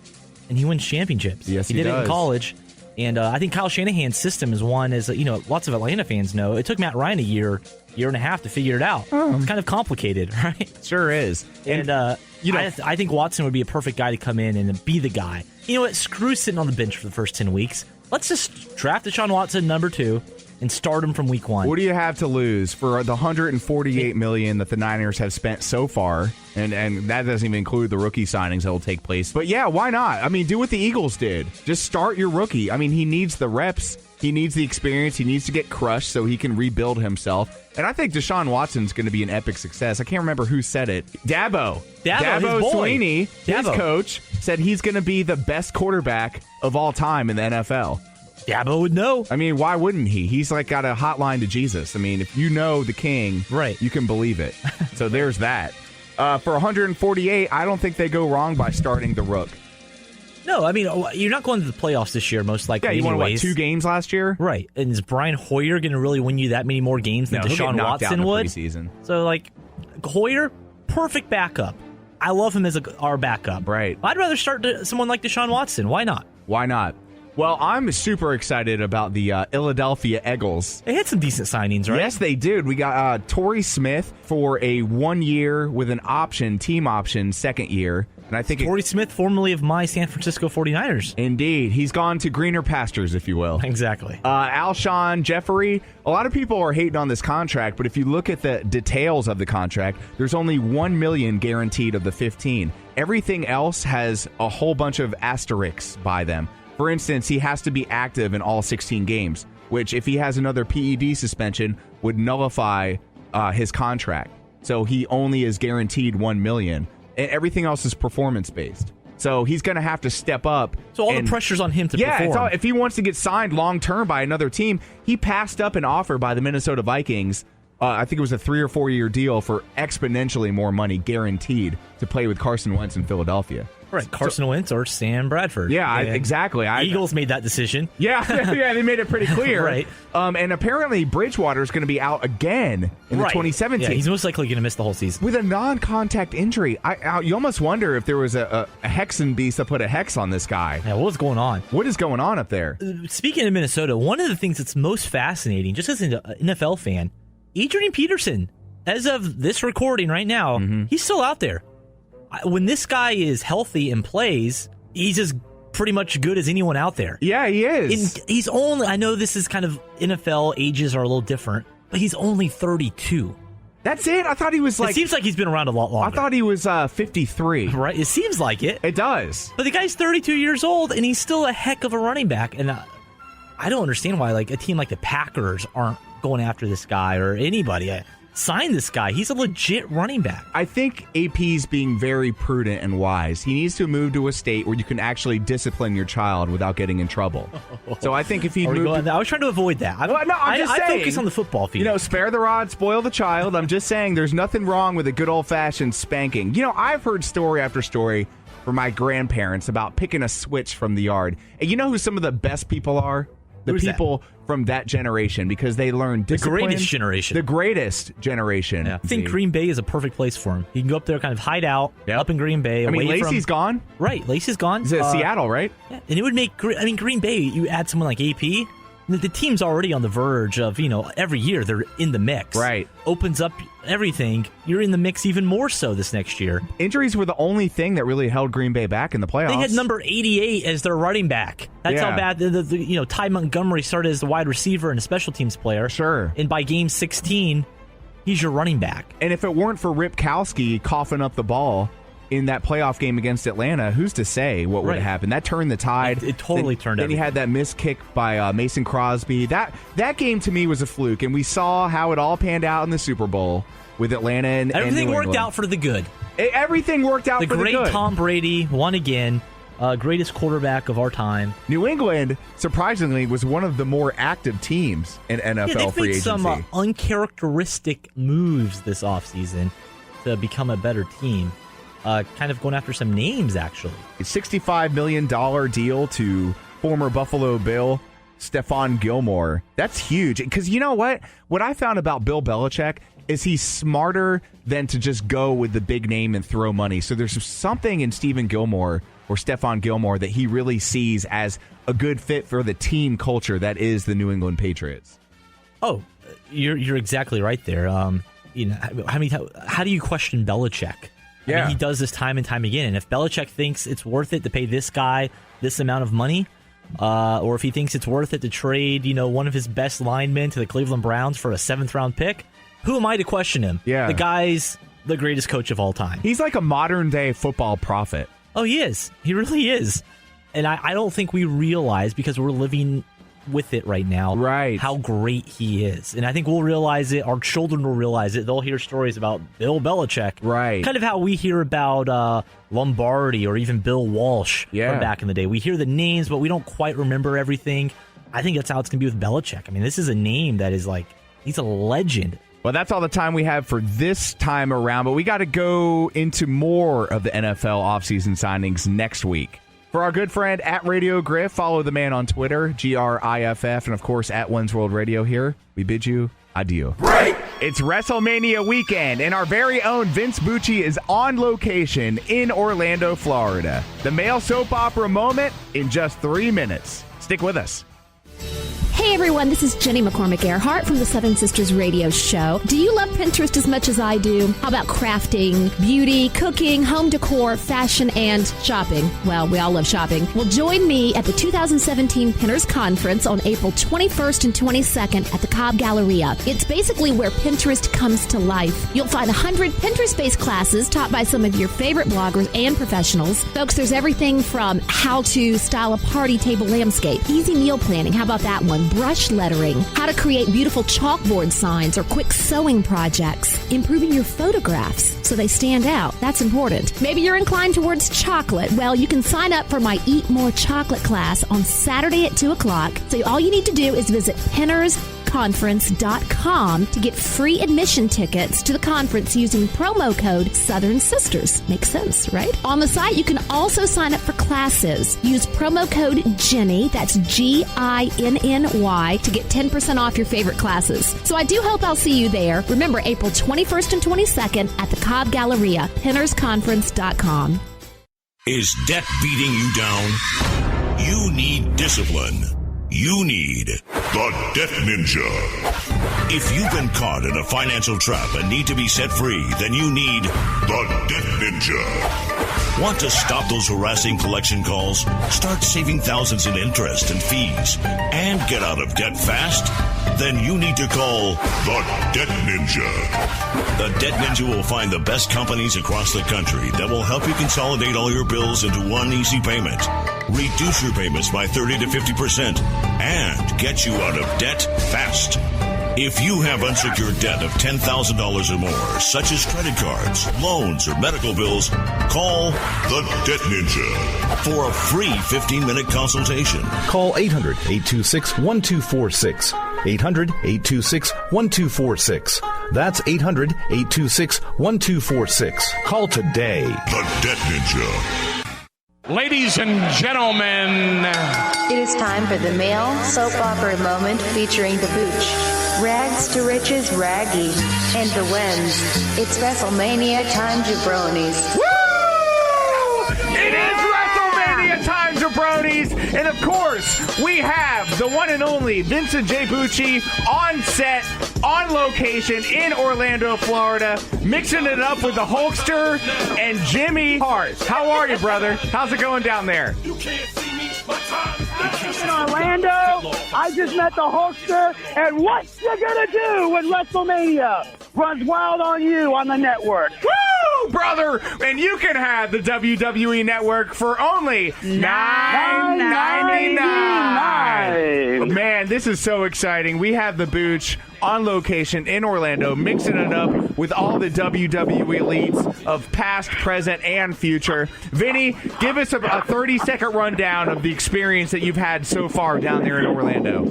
and he wins championships. Yes, he did does. it in college. And I think Kyle Shanahan's system is one, as lots of Atlanta fans know. It took Matt Ryan a year and a half to figure it out. It's kind of complicated, right? Sure is. And I think Watson would be a perfect guy to come in and be the guy. You know what? Screw sitting on the bench for the first 10 weeks. Let's just draft Deshaun Watson number 2 and start him from week 1. What do you have to lose for the $148 million that the Niners have spent so far? And that doesn't even include the rookie signings that will take place. But yeah, why not? I mean, do what the Eagles did. Just start your rookie. I mean, he needs the reps. He needs the experience. He needs to get crushed so he can rebuild himself. And I think Deshaun Watson's going to be an epic success. I can't remember who said it. Dabo Sweeney, his coach, said he's going to be the best quarterback of all time in the NFL. Dabo would know. I mean, why wouldn't he? He's got a hotline to Jesus. I mean, if you know the king, right, you can believe it. So there's that. For 148, I don't think they go wrong by starting the rook. No, I mean, you're not going to the playoffs this year, most likely. Yeah, you won, 2 games last year? Right. And is Brian Hoyer going to really win you that many more games than Deshaun Watson would? Preseason. So, Hoyer, perfect backup. I love him as our backup. Right. I'd rather start someone like Deshaun Watson. Why not? Why not? Well, I'm super excited about the Philadelphia Eagles. They had some decent signings, right? Yes, they did. We got Torrey Smith for a 1 year with an option, team option, second year. And I think Torrey Smith, formerly of my San Francisco 49ers. Indeed. He's gone to greener pastures, if you will. Exactly. Alshon Jeffrey, a lot of people are hating on this contract, but if you look at the details of the contract, there's only $1 million guaranteed of the 15. Everything else has a whole bunch of asterisks by them. For instance, he has to be active in all 16 games, which if he has another PED suspension would nullify his contract. So he only is guaranteed $1 million. And everything else is performance-based. So he's going to have to step up. So all the pressure's on him to perform. Yeah, if he wants to get signed long-term by another team, he passed up an offer by the Minnesota Vikings. I think it was a 3 or 4 year deal for exponentially more money guaranteed to play with Carson Wentz in Philadelphia. Right, Carson Wentz or Sam Bradford. Yeah, exactly. Eagles made that decision. Yeah, they made it pretty clear. Right. And apparently Bridgewater is going to be out again in the 2017. Yeah, he's most likely going to miss the whole season. With a non-contact injury. You almost wonder if there was a hexen beast that put a hex on this guy. Yeah, what's going on? What is going on up there? Speaking of Minnesota, one of the things that's most fascinating, just as an NFL fan, Adrian Peterson, as of this recording right now, he's still out there. When this guy is healthy and plays, he's as pretty much good as anyone out there. Yeah, he is. He's only, I know this is kind of NFL ages are a little different, but he's only 32. That's it? I thought he was It seems like he's been around a lot longer. I thought he was 53. Right? It seems like it. It does. But the guy's 32 years old, and he's still a heck of a running back. And I don't understand why a team like the Packers aren't going after this guy or anybody. Sign this guy. He's a legit running back. I think AP's being very prudent and wise. He needs to move to a state where you can actually discipline your child without getting in trouble. So I think if he moved... I was trying to avoid that. I'm just saying. I focus on the football field. Spare the rod, spoil the child. I'm just saying there's nothing wrong with a good old-fashioned spanking. I've heard story after story from my grandparents about picking a switch from the yard. And you know who some of the best people are? The people from that generation, because they learn discipline. The greatest generation. The greatest generation. Yeah. I think Green Bay is a perfect place for him. He can go up there, kind of hide out, up in Green Bay. Lacey's gone. Right, Lacey's gone. He's at Seattle, right? Yeah, and it would make, Green Bay, you add someone like AP, the team's already on the verge of, every year they're in the mix. Right. Opens up everything. You're in the mix even more so this next year. Injuries were the only thing that really held Green Bay back in the playoffs. They had number 88 as their running back. That's how bad Ty Montgomery started as the wide receiver and a special teams player. Sure. And by game 16, he's your running back. And if it weren't for Ripkowski coughing up the ball, in that playoff game against Atlanta, who's to say what would have happened? That turned the tide. It totally turned. Then he had that missed kick by Mason Crosby. That game to me was a fluke, and we saw how it all panned out in the Super Bowl with Atlanta and everything New worked England. out for the good. Everything worked out for the good. The great Tom Brady won again. Greatest quarterback of our time. New England, surprisingly, was one of the more active teams in NFL free agency. They've made some uncharacteristic moves this offseason to become a better team. Kind of going after some names, actually. A $65 million deal to former Buffalo Bill Stephon Gilmore. That's huge. Because you know what? What I found about Bill Belichick is he's smarter than to just go with the big name and throw money. So there's something in Stephon Gilmore that he really sees as a good fit for the team culture that is the New England Patriots. Oh, you're exactly right there. How do you question Belichick? I mean, he does this time and time again. And if Belichick thinks it's worth it to pay this guy this amount of money, or if he thinks it's worth it to trade, one of his best linemen to the Cleveland Browns for a 7th-round pick, who am I to question him? Yeah. The guy's the greatest coach of all time. He's like a modern-day football prophet. Oh, he is. He really is. And I don't think we realize, because we're living with it right now, how great he is. And I think we'll realize it. Our children will realize it. They'll hear stories about Bill Belichick. Right. Kind of how we hear about Lombardi or even Bill Walsh from back in the day. We hear the names, but we don't quite remember everything. I think that's how it's going to be with Belichick. I mean, this is a name that is he's a legend. Well, that's all the time we have for this time around, but we got to go into more of the NFL offseason signings next week. For our good friend at Radio Griff, follow the man on Twitter, GRIFF, and of course at Wenz World Radio here. We bid you adieu. Right. It's WrestleMania weekend, and our very own Vince Bucci is on location in Orlando, Florida. The male soap opera moment in just 3 minutes. Stick with us. Hey everyone, this is Jenny McCormick Earhart from the Seven Sisters Radio Show. Do you love Pinterest as much as I do? How about crafting, beauty, cooking, home decor, fashion, and shopping? Well, we all love shopping. Well, join me at the 2017 Pinners Conference on April 21st and 22nd at the Cobb Galleria. It's basically where Pinterest comes to life. You'll find 100 Pinterest-based classes taught by some of your favorite bloggers and professionals. Folks, there's everything from how to style a party table landscape, easy meal planning, how about that one? Brush lettering, how to create beautiful chalkboard signs or quick sewing projects, improving your photographs so they stand out. That's important. Maybe you're inclined towards chocolate. Well, you can sign up for my Eat More Chocolate class on Saturday at 2 o'clock. So all you need to do is visit pinnersconference.com to get free admission tickets to the conference using promo code Southern Sisters. Makes sense, right? On the site, you can also sign up for classes. Use promo code Jenny, that's GINNY, to get 10% off your favorite classes. So I do hope I'll see you there. Remember, April 21st and 22nd at the Cobb Galleria, pinnersconference.com. Is debt beating you down? You need discipline. You need the Debt Ninja. If you've been caught in a financial trap and need to be set free, then you need the Debt Ninja. Want to stop those harassing collection calls? Start saving thousands in interest and fees and get out of debt fast? Then you need to call the Debt Ninja. The Debt Ninja will find the best companies across the country that will help you consolidate all your bills into one easy payment, reduce your payments by 30 to 50%, and get you out of debt fast. If you have unsecured debt of $10,000 or more, such as credit cards, loans, or medical bills, call the Debt Ninja for a free 15-minute consultation. Call 800-826-1246. 800-826-1246. That's 800-826-1246. Call today. The Debt Ninja. Ladies and gentlemen, it is time for the male soap opera moment featuring the Booch, Rags to Riches Raggie, and the Wenz. It's WrestleMania time, jabronis. Woo! It is WrestleMania time, jabronis! And of course, we have the one and only Vincent J. Bucci on set, on location in Orlando, Florida, mixing it up with the Hulkster and Jimmy Hart. How are you, brother? How's it going down there? In Orlando, I just met the Hulkster, and what you gonna do when WrestleMania runs wild on you on the network? Woo! too, brother. And you can have the WWE Network for only $9.99. Man, this is so exciting. We have the Booch on location in Orlando, mixing it up with all the WWE elites of past, present, and future. Vinny, give us a 30-second rundown of the experience that you've had so far down there in Orlando.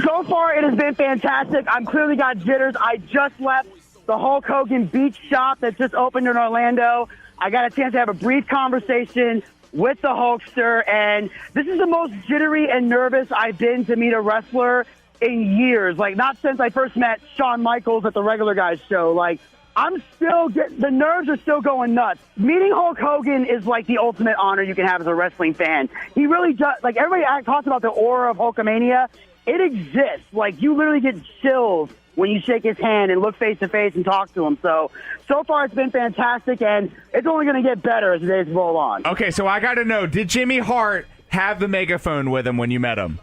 So far, it has been fantastic. I'm clearly got jitters. I just left the Hulk Hogan Beach shop that just opened in Orlando. I got a chance to have a brief conversation with the Hulkster, and this is the most jittery and nervous I've been to meet a wrestler in years. Like, not since I first met Shawn Michaels at the Regular Guys show. Like, I'm still the nerves are still going nuts. Meeting Hulk Hogan is like the ultimate honor you can have as a wrestling fan. He really does. Like, everybody talks about the aura of Hulkamania. It exists. Like, you literally get chills when you shake his hand and look face to face and talk to him. So far it's been fantastic, and it's only going to get better as the days roll on. Okay, so I got to know, did Jimmy Hart have the megaphone with him when you met him?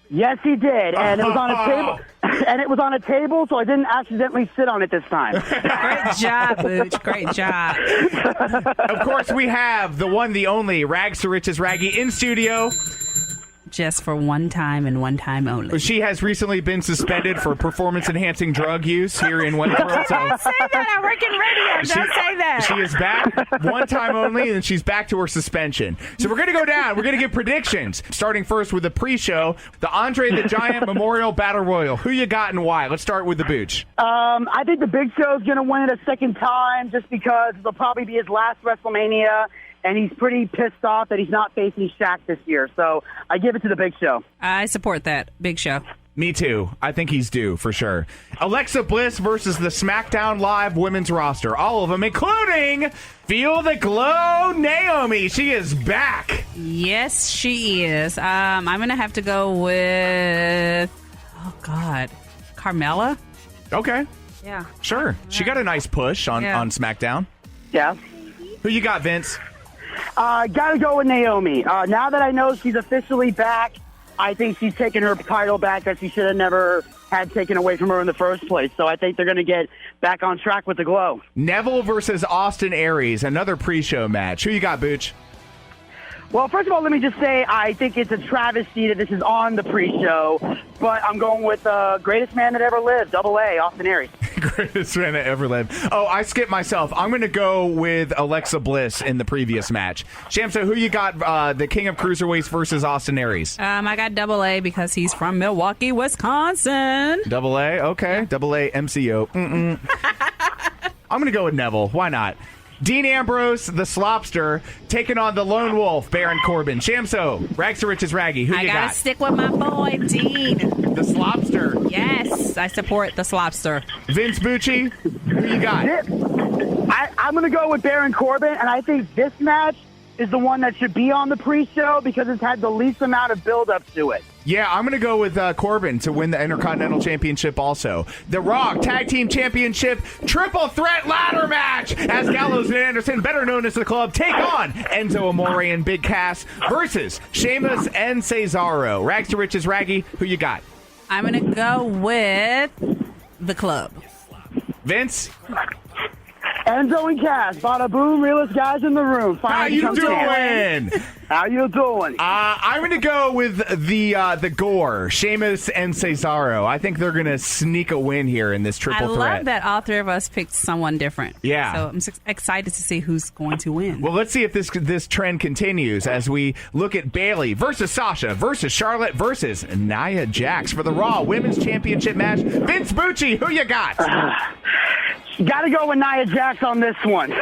Yes, he did, and it was on a table. And it was on a table, so I didn't accidentally sit on it this time. Great job, Booch. Great job. Of course, we have the one, the only, Rags to Riches Raggie in studio. Just for one time and one time only. She has recently been suspended for performance-enhancing drug use here in Wenz World. Don't say that. I work in radio. Don't say that. She is back one time only, and she's back to her suspension. So we're going to go down. We're going to give predictions, starting first with the pre-show, the Andre the Giant Memorial Battle Royal. Who you got and why? Let's start with the Booch. I think the Big Show's going to win it a second time just because it'll probably be his last WrestleMania. And he's pretty pissed off that he's not facing Shaq this year. So I give it to the Big Show. I support that. Big Show. Me too. I think he's due for sure. Alexa Bliss versus the SmackDown Live women's roster. All of them, including Feel the Glow Naomi. She is back. Yes, she is. I'm going to have to go with, Carmella. Okay. Yeah. Sure. She got a nice push on SmackDown. Yeah. Who you got, Vince? Gotta go with Naomi. Now that I know she's officially back, I think she's taken her title back that she should have never had taken away from her in the first place. So I think they're going to get back on track with the glow. Neville versus Austin Aries, another pre-show match. Who you got, Booch? Well, first of all, let me just say I think it's a travesty that this is on the pre-show, but I'm going with greatest man that ever lived, Double A, Austin Aries. Greatest man that ever lived. Oh, I skipped myself. I'm going to go with Alexa Bliss in the previous match. Shamsa, who you got, the King of Cruiserweights versus Austin Aries? I got Double A because he's from Milwaukee, Wisconsin. Double A, okay. Yeah. Double A, MCO. I'm going to go with Neville. Why not? Dean Ambrose, the Slopster, taking on the Lone Wolf, Baron Corbin. Shamso, Rags to Riches Raggie. Who you got? I gotta stick with my boy, Dean. The Slopster. Yes, I support the Slopster. Vince Bucci, who you got? I'm going to go with Baron Corbin, and I think this match is the one that should be on the pre-show because it's had the least amount of build-up to it. Yeah, I'm going to go with Corbin to win the Intercontinental Championship also. The Raw Tag Team Championship Triple Threat Ladder Match as Gallows and Anderson, better known as the Club, take on Enzo Amore and Big Cass versus Sheamus and Cesaro. Rags to Riches Raggie, who you got? I'm going to go with the Club. Vince? Enzo and Cass, bada boom, realest guys in the room. How you doing? How you doing? I'm going to go with the Gore, Sheamus and Cesaro. I think they're going to sneak a win here in this triple threat. I love that all three of us picked someone different. Yeah. So I'm excited to see who's going to win. Well, let's see if this trend continues as we look at Bayley versus Sasha versus Charlotte versus Nia Jax for the Raw Women's Championship match. Vince Bucci, who you got? Got to go with Nia Jax on this one.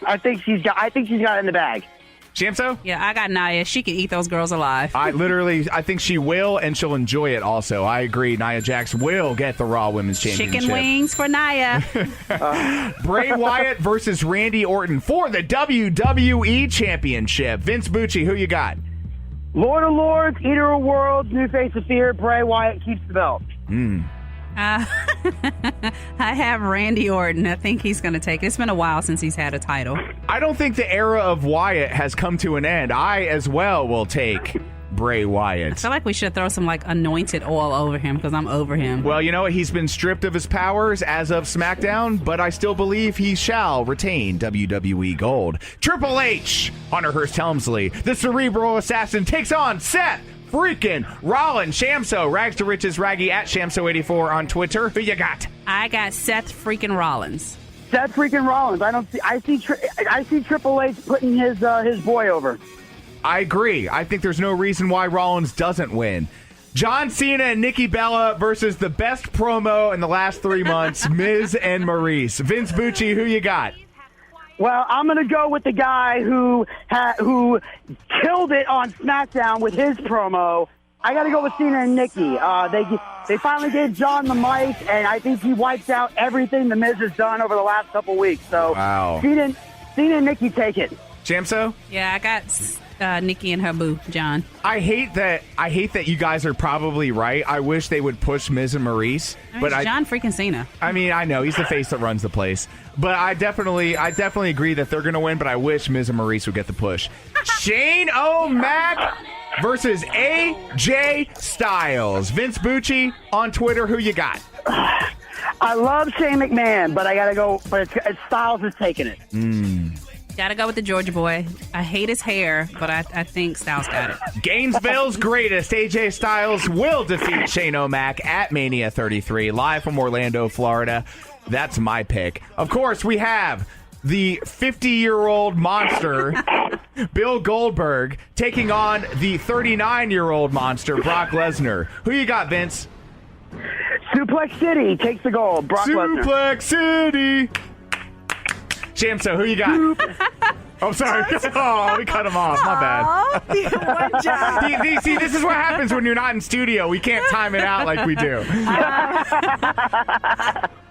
I think she's got it in the bag. Shamso? Yeah, I got Nia. She can eat those girls alive. I think she will, and she'll enjoy it also. I agree. Nia Jax will get the Raw Women's Championship. Chicken wings for Nia. Bray Wyatt versus Randy Orton for the WWE Championship. Vince Bucci, who you got? Lord of Lords, Eater of Worlds, New Face of Fear, Bray Wyatt keeps the belt. I have Randy Orton. I think he's going to take it. It's been a while since he's had a title. I don't think the era of Wyatt has come to an end. I, as well, will take Bray Wyatt. I feel like we should throw some anointed oil over him because I'm over him. Well, you know what? He's been stripped of his powers as of SmackDown, but I still believe he shall retain WWE Gold. Triple H, Hunter Hearst Helmsley, the Cerebral Assassin, takes on Seth freaking Rollins. Shamso, Rags to Riches Raggie at Shamso84 on Twitter. Who you got? I got Seth freaking Rollins. Seth freaking Rollins. I see Triple H putting his boy over. I agree. I think there's no reason why Rollins doesn't win. John Cena and Nikki Bella versus the best promo in the last 3 months, Miz and Maurice. Vince Bucci, who you got? Well, I'm going to go with the guy who killed it on SmackDown with his promo. I got to go with Cena and Nikki. They finally gave John the mic, and I think he wiped out everything the Miz has done over the last couple weeks. So wow. Cena and Nikki take it. Shamso? Yeah, I got Nikki and her boo, John. I hate that you guys are probably right. I wish they would push Miz and Maurice. But John freaking Cena. I mean, I know he's the face that runs the place, but I definitely agree that they're going to win. But I wish Miz and Maurice would get the push. Shane O'Mac versus AJ Styles. Vince Bucci on Twitter. Who you got? I love Shane McMahon, but I got to go. But Styles is taking it. Gotta go with the Georgia boy. I hate his hair, but I think Styles got it. Gainesville's greatest, AJ Styles, will defeat Shane O'Mac at Mania 33, live from Orlando, Florida. That's my pick. Of course, we have the 50-year-old monster, Bill Goldberg, taking on the 39-year-old monster, Brock Lesnar. Who you got, Vince? Suplex City takes the gold. Brock Lesnar. Suplex City. Shamso, who you got? Oh, sorry. Oh, we cut him off. My bad. One job. See, this is what happens when you're not in studio. We can't time it out like we do.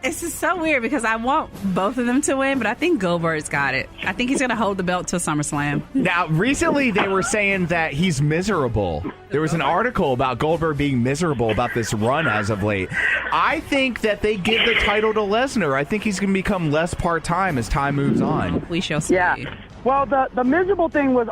This is so weird because I want both of them to win, but I think Goldberg's got it. I think he's going to hold the belt till SummerSlam. Now, recently they were saying that he's miserable. There was an article about Goldberg being miserable about this run as of late. I think that they give the title to Lesnar. I think he's going to become less part-time as time moves on. We shall see. Yeah. Well, the miserable thing was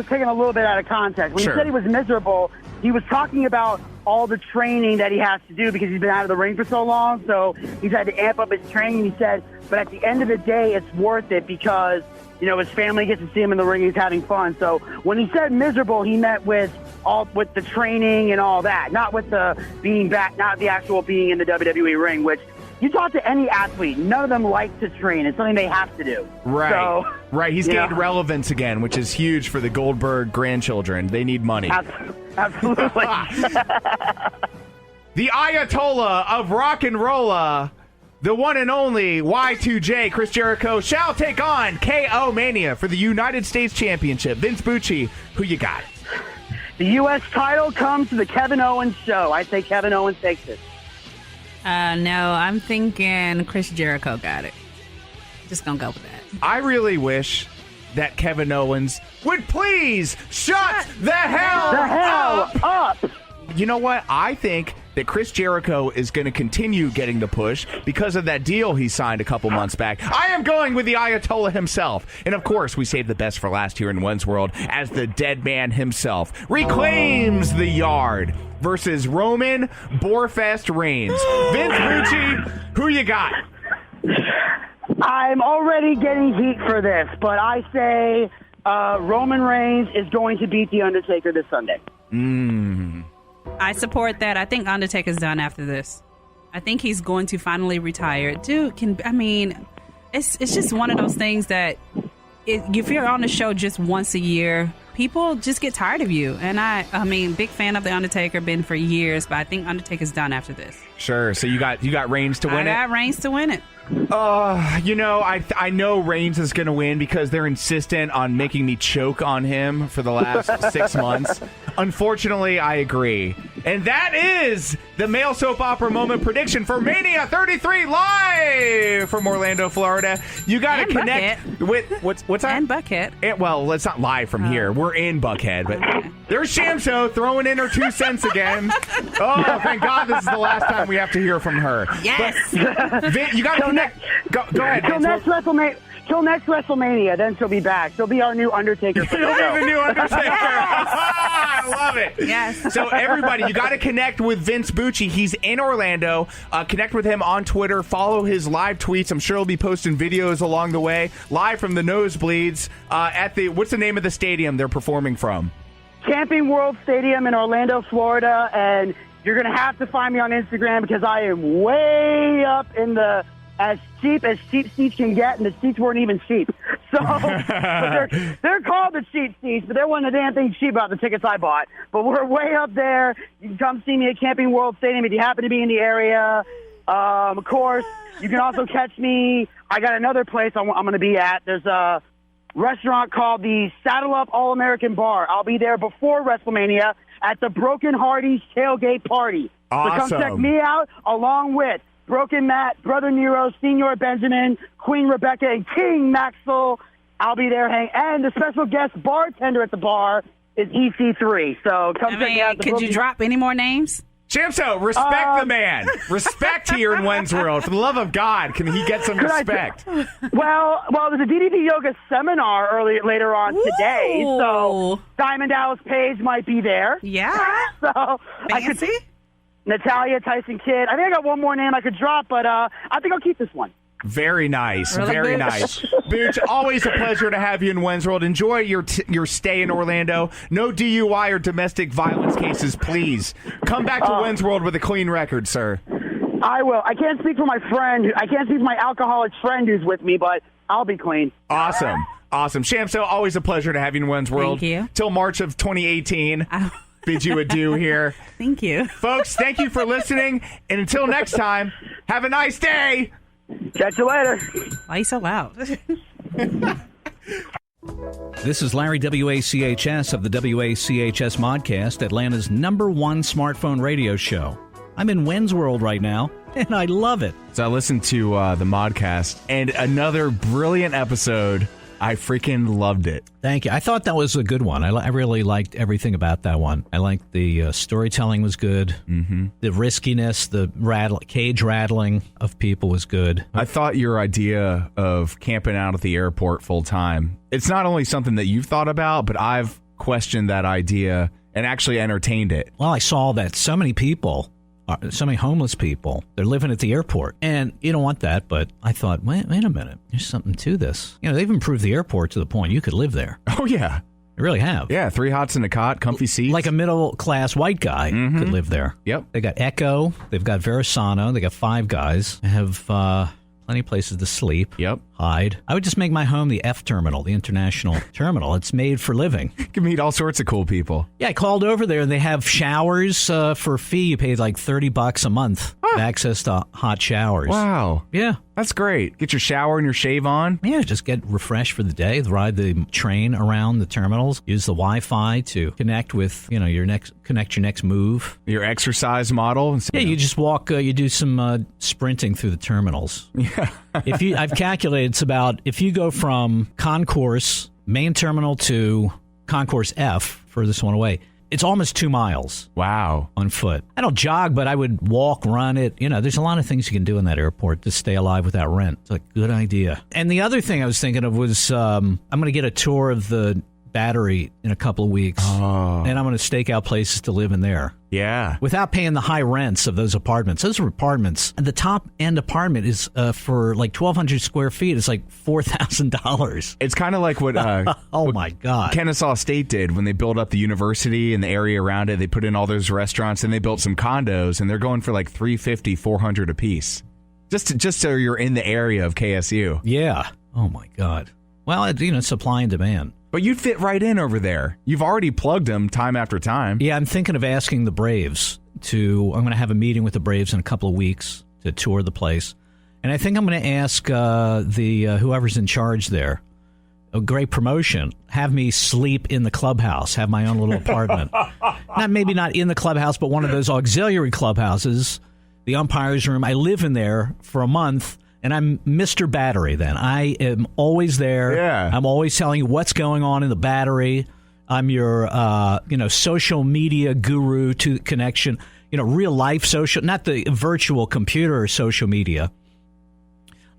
taken a little bit out of context. When he said he was miserable, he was talking about all the training that he has to do because he's been out of the ring for so long. So he's had to amp up his training. He said, but at the end of the day, it's worth it because, his family gets to see him in the ring. He's having fun. So when he said miserable, he meant with the training and all that, not with the being back, not the actual being in the WWE ring, which you talk to any athlete, none of them like to train. It's something they have to do. Right. So, right. He's gained relevance again, which is huge for the Goldberg grandchildren. They need money. Absolutely. The Ayatollah of rock and rolla, the one and only Y2J, Chris Jericho, shall take on KO Mania for the United States Championship. Vince Bucci, who you got? The U.S. title comes to the Kevin Owens show. I say Kevin Owens takes it. No, I'm thinking Chris Jericho got it. Just gonna go with that. I really wish that Kevin Owens would please shut the hell up. You know what? I think that Chris Jericho is going to continue getting the push because of that deal he signed a couple months back. I am going with the Ayatollah himself. And of course, we saved the best for last here in Wenz World as the dead man himself reclaims the yard versus Roman Borefest Reigns. Vince Bucci, who you got? I'm already getting heat for this, but I say Roman Reigns is going to beat The Undertaker this Sunday. I support that. I think Undertaker's done after this. I think he's going to finally retire. Dude, it's just one of those things that if you're on the show just once a year, people just get tired of you. And I mean, big fan of The Undertaker, been for years, but I think Undertaker's done after this. Sure. So you got Reigns to win it? I got Reigns to win it. I know Reigns is going to win because they're insistent on making me choke on him for the last 6 months. Unfortunately, I agree. And that is the male soap opera moment prediction for Mania 33 live from Orlando, Florida. You got to connect with what's that? And Buckhead. Well, it's not live from here. We're in Buckhead, but there's Shamso throwing in her 2 cents again. Oh, thank God this is the last time we have to hear from her. Yes. But, you got to connect. Go ahead. Till next WrestleMania, then she'll be back. She'll be our new Undertaker. She'll be the new Undertaker. I I love it. Yes. So everybody, you got to connect with Vince Bucci. He's in Orlando. Connect with him on Twitter. Follow his live tweets. I'm sure he'll be posting videos along the way. Live from the nosebleeds at the, what's the name of the stadium they're performing from? Camping World Stadium in Orlando, Florida, and you're going to have to find me on Instagram because I am way up in the as cheap seats can get, and the seats weren't even cheap. So but they're called the cheap seats, but there wasn't a damn thing cheap about the tickets I bought. But we're way up there. You can come see me at Camping World Stadium if you happen to be in the area. Of course, you can also catch me. I got another place I'm going to be at. There's a restaurant called the Saddle Up All-American Bar. I'll be there before WrestleMania at the Broken Hardy's tailgate party. Awesome. So come check me out along with Broken Matt, Brother Nero, Senior Benjamin, Queen Rebecca, and King Maxwell. I'll be there and the special guest bartender at the bar is EC3. So come check me out. Could you drop any more names? Shamso, respect the man. Respect here in Wenz World. For the love of God, can he get some respect? Well, there's a DDP Yoga seminar later on today, so Diamond Dallas Page might be there. Yeah. So I could see Natalia, Tyson Kidd. I think I got one more name I could drop, but I think I'll keep this one. Very nice. Really, very Booch? nice. Booch, always a pleasure to have you in Wenz World. Enjoy your stay in Orlando. No DUI or domestic violence cases, please. Come back to Wenz World with a clean record, sir. I will. I can't speak for my friend. I can't speak for my alcoholic friend who's with me, but I'll be clean. Awesome. Shamso, always a pleasure to have you in Wenz World. Thank you. Till March of 2018. Bid you adieu here. Thank you. Folks, thank you for listening. And until next time, have a nice day. Catch you later. Why are you so loud? This is Larry WACHS of the WACHS Modcast, Atlanta's #1 smartphone radio show. I'm in Wenz World right now, and I love it. So I listened to the Modcast, and another brilliant episode. I freaking loved it. Thank you. I thought that was a good one. I really liked everything about that one. I liked the storytelling was good. Mm-hmm. The riskiness, the cage rattling of people was good. I thought your idea of camping out at the airport full time, it's not only something that you've thought about, but I've questioned that idea and actually entertained it. Well, I saw that so many homeless people, they're living at the airport. And you don't want that, but I thought, wait a minute, there's something to this. You know, they've improved the airport to the point you could live there. Oh, yeah. They really have. Yeah, 3 hots in a cot, comfy seats. Like a middle-class white guy could live there. Yep. They got Echo, they've got Verasano, they got Five Guys. They have plenty of places to sleep. Yep. Hide. I would just make my home the F terminal, the international terminal. It's made for living. You can meet all sorts of cool people. Yeah, I called over there and they have showers for a fee. You pay like $30 a month to access to hot showers. Wow. Yeah. That's great. Get your shower and your shave on. Yeah, just get refreshed for the day. Ride the train around the terminals. Use the Wi-Fi to connect with, your next move. Your exercise model. Yeah, you just walk. You do some sprinting through the terminals. Yeah. I've calculated it's about, if you go from Concourse main terminal to Concourse F, furthest one away, it's almost 2 miles. Wow. On foot. I don't jog, but I would walk, run it. There's a lot of things you can do in that airport to stay alive without rent. It's a good idea. And the other thing I was thinking of was I'm going to get a tour of the Battery in a couple of weeks. Oh. And I'm going to stake out places to live in there. Yeah. Without paying the high rents of those apartments. Those are apartments. And the top end apartment is for like 1,200 square feet. It's like $4,000. It's kind of like what oh my God, Kennesaw State did when they built up the university and the area around it. They put in all those restaurants and they built some condos, and they're going for like $350, $400 a piece. Just so you're in the area of KSU. Yeah. Oh my God. Well, supply and demand. But you'd fit right in over there. You've already plugged them time after time. Yeah, I'm thinking of asking the Braves I'm going to have a meeting with the Braves in a couple of weeks to tour the place. And I think I'm going to ask whoever's in charge there, a great promotion, have me sleep in the clubhouse, have my own little apartment. Maybe not in the clubhouse, but one of those auxiliary clubhouses, the umpire's room. I live in there for a month. And I'm Mr. Battery then. I am always there. Yeah. I'm always telling you what's going on in the Battery. I'm your, social media guru to connection, real life social, not the virtual computer social media.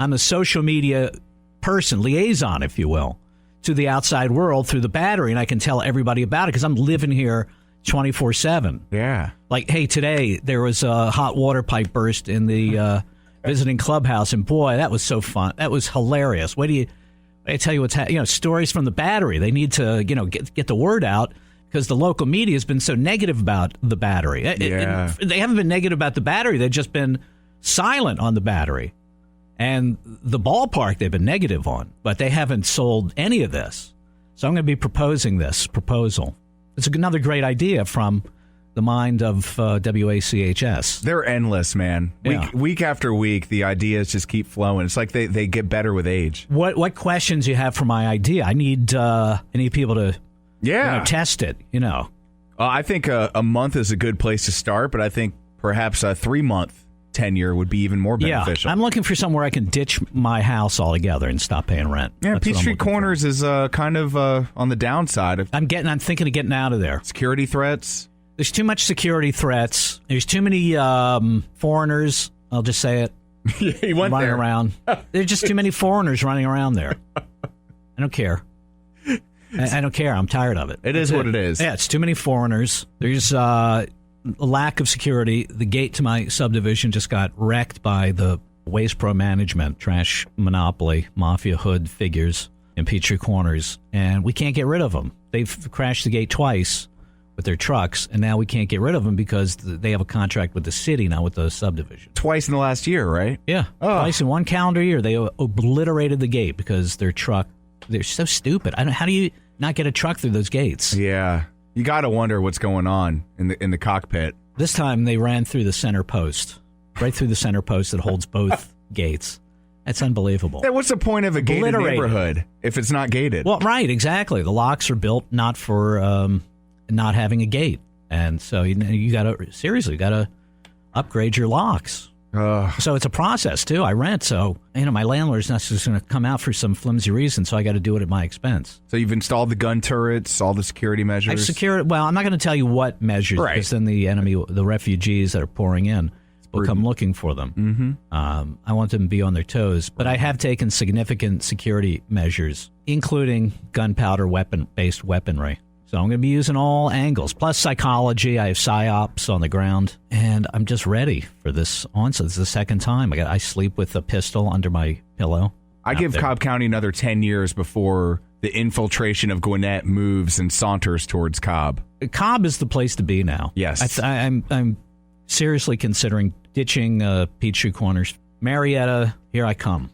I'm a social media person, liaison, if you will, to the outside world through the Battery. And I can tell everybody about it because I'm living here 24/7. Yeah. Like, hey, today there was a hot water pipe burst in the visiting clubhouse, and boy, that was so fun. That was hilarious. I tell you what's stories from the Battery. They need to get the word out because the local media has been so negative about the Battery. They haven't been negative about the Battery. They've just been silent on the Battery. And the ballpark they've been negative on, but they haven't sold any of this. So I'm going to be proposing this proposal. It's another great idea from the mind of WACHS. They're endless, man. Week after week, the ideas just keep flowing. It's like they get better with age. What questions you have for my idea? I need people to test it. I think a month is a good place to start, but I think perhaps a 3-month tenure would be even more beneficial. Yeah, I'm looking for somewhere I can ditch my house altogether and stop paying rent. Yeah, Peachtree Corners is kind of on the downside. I'm thinking of getting out of there. Security threats. There's too much security threats. There's too many foreigners. I'll just say it. He went running there. around. There's just too many foreigners running around there. I don't care. I don't care. I'm tired of it. It is what it is. Yeah, it's too many foreigners. There's a lack of security. The gate to my subdivision just got wrecked by the Waste Pro Management, trash monopoly, mafia hood figures in Peachtree Corners, and we can't get rid of them. They've crashed the gate twice with their trucks, and now we can't get rid of them because they have a contract with the city, not with the subdivision. Twice in the last year, right? Yeah, twice in one calendar year. They obliterated the gate because their truck, they're so stupid. How do you not get a truck through those gates? Yeah. You got to wonder what's going on in the cockpit. This time they ran through the center post, right through the center post that holds both gates. That's unbelievable. Hey, what's the point of a gated neighborhood if it's not gated? Well, right, exactly. The locks are built not for not having a gate, and so you got to upgrade your locks. So it's a process too. I rent, so my landlord's not just going to come out for some flimsy reason, so I got to do it at my expense. So you've installed the gun turrets, all the security measures. I've secured. Well, I'm not going to tell you what measures, because then the enemy, the refugees that are pouring in, will come looking for them. Mm-hmm. I want them to be on their toes, but I have taken significant security measures, including gunpowder weapon-based weaponry. So I'm going to be using all angles, plus psychology. I have psyops on the ground, and I'm just ready for this onset. This is the second time. I sleep with a pistol under my pillow. I give Cobb County another 10 years before the infiltration of Gwinnett moves and saunters towards Cobb. Cobb is the place to be now. Yes. I'm seriously considering ditching Peachtree Corners. Marietta, here I come.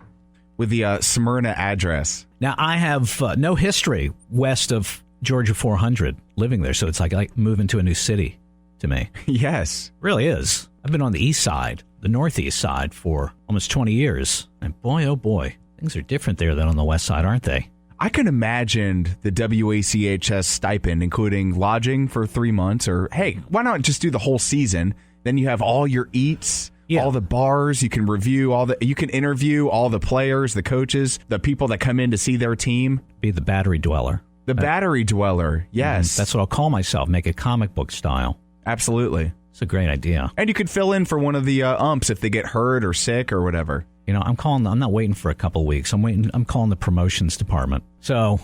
With the Smyrna address. Now, I have no history west of Georgia 400 living there, so it's like moving to a new city to me. Yes. It really is. I've been on the east side, the northeast side, for almost 20 years. And boy, oh boy, things are different there than on the west side, aren't they? I can imagine the WACHS stipend, including lodging for 3 months, or hey, why not just do the whole season? Then you have all your eats, all the bars, you can review you can interview all the players, the coaches, the people that come in to see their team. Be the Battery Dweller. The Battery Dweller, yes. That's what I'll call myself, make it comic book style. Absolutely. It's a great idea. And you could fill in for one of the umps if they get hurt or sick or whatever. I'm not waiting for a couple weeks. I'm calling the promotions department. So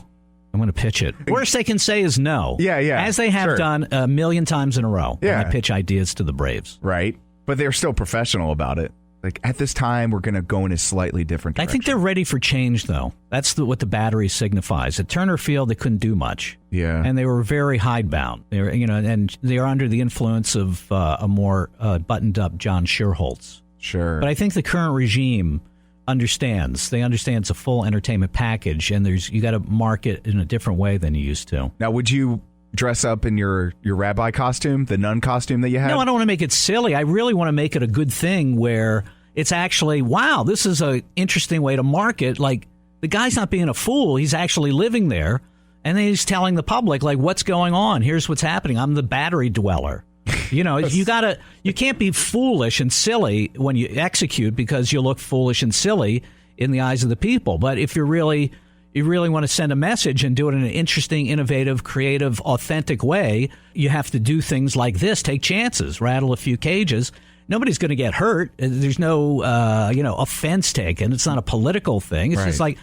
I'm going to pitch it. Worst they can say is no. Yeah. As they have done a million times in a row. Yeah. When I pitch ideas to the Braves. Right. But they're still professional about it. Like, at this time, we're going to go in a slightly different direction. I think they're ready for change, though. That's what the Battery signifies. At Turner Field, they couldn't do much. Yeah. And they were very hidebound. They were, and they are under the influence of a more buttoned-up John Schuerholz. Sure. But I think the current regime understands. They understand it's a full entertainment package, and you got to market in a different way than you used to. Now, would you dress up in your rabbi costume, the nun costume that you had? No, I don't want to make it silly. I really want to make it a good thing where it's actually, wow, this is an interesting way to market. Like, the guy's not being a fool. He's actually living there. And then he's telling the public, like, what's going on? Here's what's happening. I'm the Battery Dweller. You can't be foolish and silly when you execute, because you look foolish and silly in the eyes of the people. But if you really want to send a message and do it in an interesting, innovative, creative, authentic way, you have to do things like this. Take chances, rattle a few cages. Nobody's going to get hurt. There's no, offense taken. It's not a political thing. It's just like,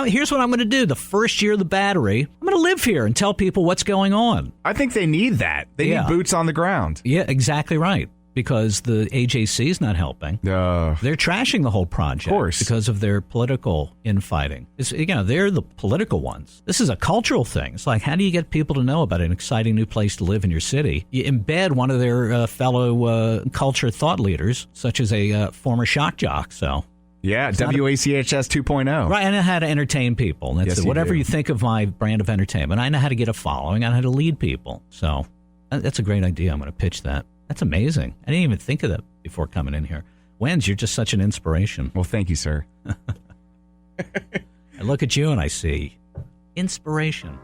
Here's what I'm going to do. The first year of the battery, I'm going to live here and tell people what's going on. I think they need that. They need boots on the ground. Yeah, exactly right. Because the AJC is not helping. They're trashing the whole project. Of course. Because of their political infighting. They're the political ones. This is a cultural thing. It's like, how do you get people to know about an exciting new place to live in your city? You embed one of their fellow culture thought leaders, such as a former shock jock. So, yeah, WACHS 2.0. Right, I know how to entertain people. That's whatever you think of my brand of entertainment. I know how to get a following. I know how to lead people. So, that's a great idea. I'm going to pitch that. That's amazing. I didn't even think of that before coming in here. Wenz, you're just such an inspiration. Well, thank you, sir. I look at you and I see inspiration.